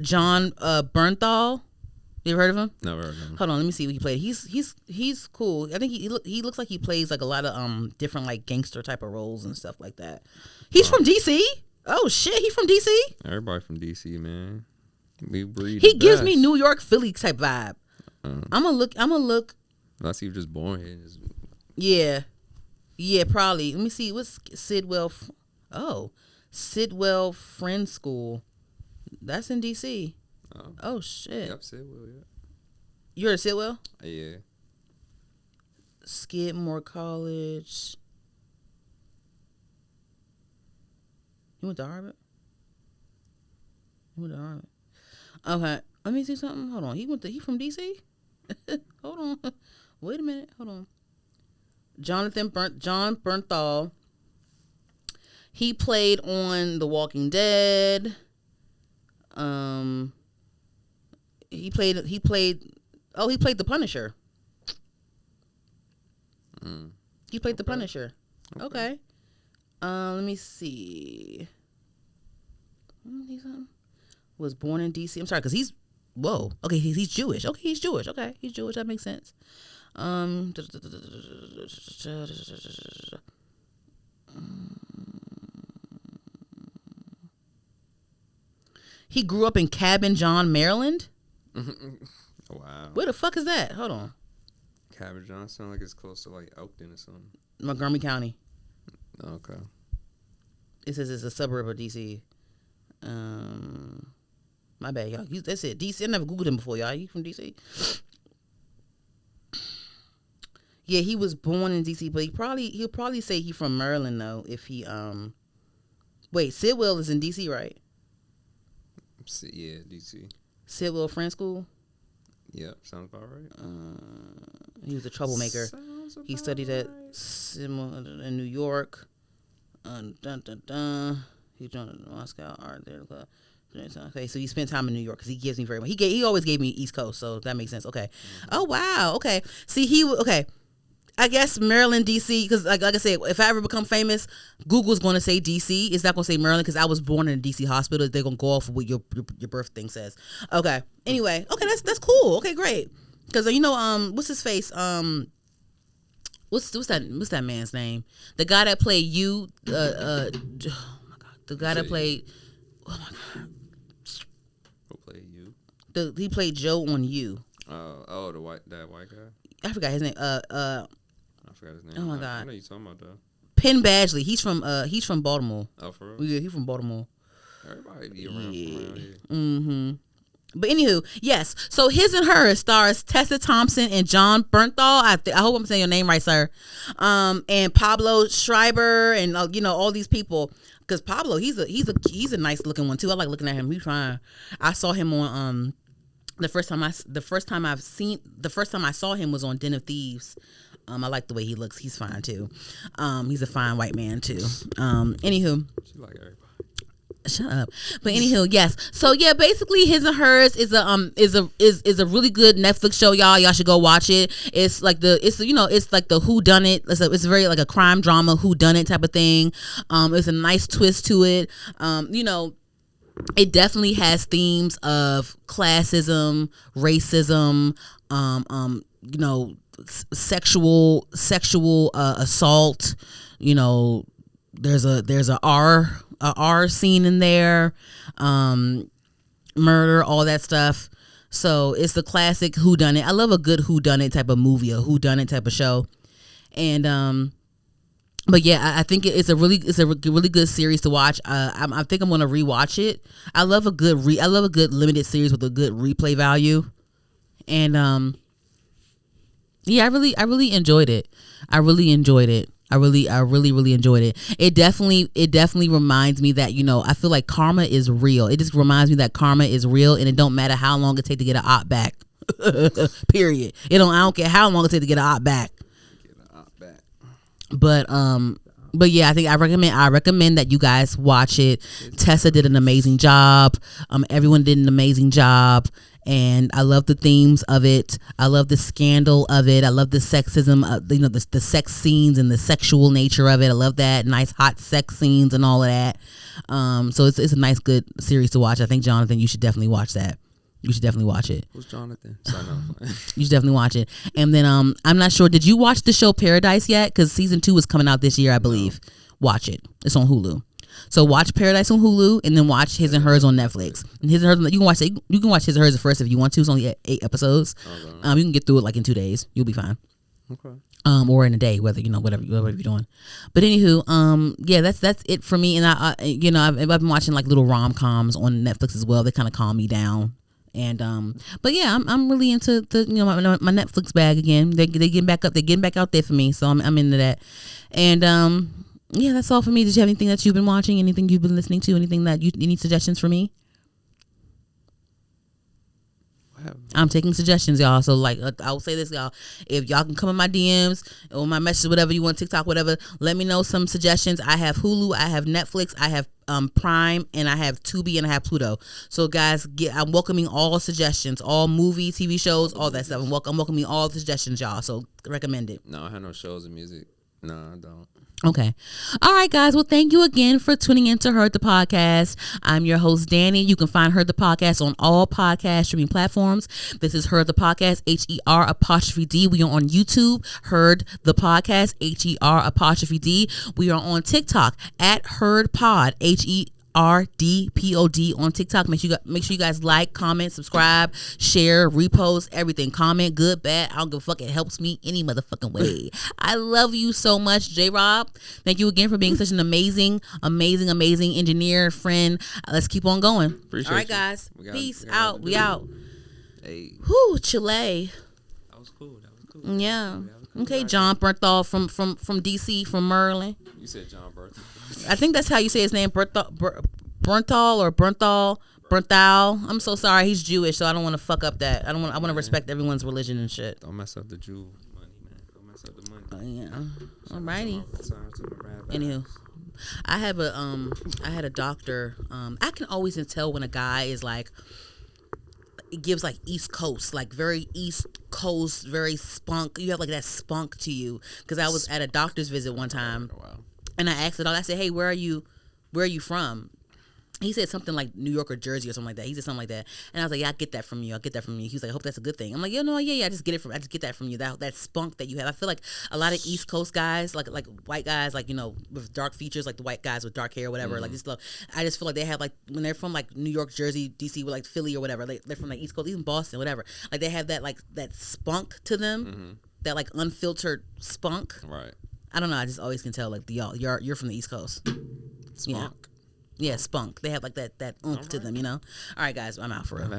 John Bernthal. You ever heard of him? Never heard of him. Hold on, let me see what he played. He's cool. I think he looks like he plays like a lot of different like gangster type of roles and stuff like that. He's from DC. Oh shit, he from DC. Everybody from DC, man. We breed. He gives me New York, Philly type vibe. I'm gonna look. Unless he was just born here. Yeah, probably. Let me see. What's Sidwell? Sidwell Friend School. That's in DC. Oh shit. Yep, Sidwell. Yeah. You're at Sidwell? Yeah. Skidmore College. You went to Harvard? Okay. Let me see something. Hold on. He from DC? Hold on. Wait a minute. Hold on. John Bernthal. He played on The Walking Dead. He played the Punisher. He played the Punisher. Okay. Let me see. Was born in DC. I'm sorry, because he's okay, he's Jewish. Okay, he's Jewish. Okay, he's Jewish. That makes sense. He grew up in Cabin John, Maryland. Wow. Where the fuck is that? Hold on. Cabin John sound like it's close to like Elkton or something. Montgomery County. Okay. It says it's a suburb of DC. My bad, y'all. That's it. DC. I never Googled him before, y'all. You from DC? Yeah, he was born in DC, but he'll probably say he from Maryland though. If he wait, Sidwell is in DC, right? Yeah, DC. Sidwell Friend School. Yep, sounds about right. He was a troublemaker. He studied at in New York. He joined the Moscow Art Theater Club. Okay, so he spent time in New York because he gives me very much. He always gave me East Coast, so that makes sense. Okay. Oh wow. Okay. See, okay. I guess Maryland, DC, because like I said, if I ever become famous, Google's going to say DC. It's not going to say Maryland because I was born in a DC hospital. They're going to go off of what your birth thing says. Okay. Anyway, okay, that's cool. Okay, great. Because what's his face? What's that man's name? The guy that played you. Oh my god. The guy that played. Oh my god. Who played you? He played Joe on You. Oh, that white guy. I forgot his name. I forgot his name. Oh my god. I know you're talking about though. Penn Badgley. He's from Baltimore. Oh, for real? Yeah, he's from Baltimore. Everybody be around from around here. Mm-hmm. But anywho, yes. So His and Hers stars Tessa Thompson and John Bernthal. I hope I'm saying your name right, sir. And Pablo Schreiber and all these people. Because Pablo, he's a nice looking one too. I like looking at him. He's fine. I saw him on the first time I saw him was on Den of Thieves. I like the way he looks. He's fine too. He's a fine white man too. Anywho. She like everybody. Shut up. But anywho, yes. So yeah, basically His and Hers is a really good Netflix show, y'all. Y'all should go watch it. It's like the who done it. It's very like a crime drama who done it type of thing. It's a nice twist to it. It definitely has themes of classism, racism, sexual assault, there's a R scene in there, murder, all that stuff. So it's the classic whodunit. I love a good whodunit type of movie, a whodunit type of show, and but yeah, I think it's a really good series to watch. I think I'm gonna rewatch it. I love a good limited series with a good replay value, and yeah, I really enjoyed it. I really enjoyed it. I really enjoyed it. It definitely reminds me that, you know, I feel like karma is real. It just reminds me that karma is real, and it don't matter how long it take to get an op back. Period. I don't care how long it take to get an op back. But yeah, I recommend that you guys watch it. Tessa did an amazing job. Everyone did an amazing job. And I love the themes of it. I love the scandal of it. I love the sexism, the sex scenes and the sexual nature of it. I love that nice hot sex scenes and all of that. So it's a nice, good series to watch. I think, Jonathan, you should definitely watch that. You should definitely watch it. Who's Jonathan? You should definitely watch it. And then I'm not sure. Did you watch the show Paradise yet? Because season 2 is coming out this year, I believe. No. Watch it. It's on Hulu. So watch Paradise on Hulu, and then watch His and Hers on Netflix. And His and Hers, you can watch it. You can watch His and Hers first if you want to. It's only 8 episodes. Okay. You can get through it like in 2 days. You'll be fine. Okay. Or in a day, whatever you're doing. But anywho, yeah, that's it for me. And I've been watching like little rom-coms on Netflix as well. They kind of calm me down. And but yeah, I'm really into the my Netflix bag again. They getting back up. They're getting back out there for me. So I'm into that. And yeah, that's all for me. Did you have anything that you've been watching? Anything you've been listening to? Anything that you need suggestions for me? I'm taking suggestions, y'all. So like, I'll say this, y'all. If y'all can come in my DMs or my messages, whatever you want, TikTok, whatever, let me know some suggestions. I have Hulu, I have Netflix, I have Prime, and I have Tubi, and I have Pluto. So guys, I'm welcoming all suggestions, all movies, TV shows, all that stuff. I'm welcoming all the suggestions, y'all. So recommend it. No, I have no shows and music. No, I don't. Okay. All right, guys. Well, thank you again for tuning in to Heard the Podcast. I'm your host, Danny. You can find Heard the Podcast on all podcast streaming platforms. This is Heard the Podcast, HER''D. We are on YouTube, Heard the Podcast, HER''D. We are on TikTok at Heard Pod, HERDPOD on TikTok. Make sure you guys like, comment, subscribe, share, repost, everything. Comment, good, bad. I don't give a fuck. It helps me any motherfucking way. I love you so much, J-Rob. Thank you again for being such an amazing engineer, friend. Let's keep on going. Appreciate All right, you. guys. Peace out. We out. Hey. Whoo, Chile. That was cool. Yeah. Okay, John Bernthal from DC, from Maryland. You said John Bernthal. I think that's how you say his name, Bernthal. I'm so sorry. He's Jewish, so I don't want to fuck up that. I want to respect everyone's religion and shit. Don't mess up the Jew money, man. Don't mess up the money. Yeah. Alrighty. Anywho, I had a doctor. I can always tell when a guy is like, it gives like East Coast, like very East Coast, very spunk. You have like that spunk to you. Because I was at a doctor's visit one time. Wow. And I asked it all. I said, "Hey, where are you from?" He said something like New York or Jersey or something like that. He said something like that, and I was like, "Yeah, I get that from you. He was like, "I hope that's a good thing." I'm like, "Yeah, no, yeah. I just get that from you. That spunk that you have." I feel like a lot of East Coast guys, like white guys, like with dark features, like the white guys with dark hair, or whatever. Like this stuff. I just feel like they have like when they're from like New York, Jersey, DC, or like Philly or whatever. Like they're from like East Coast, even Boston, whatever. Like they have that like that spunk to them, that like unfiltered spunk. Right. I don't know. I just always can tell like you're from the East Coast. Spunk. Yeah, spunk. They have like that oomph to them, All right, guys, I'm out for real.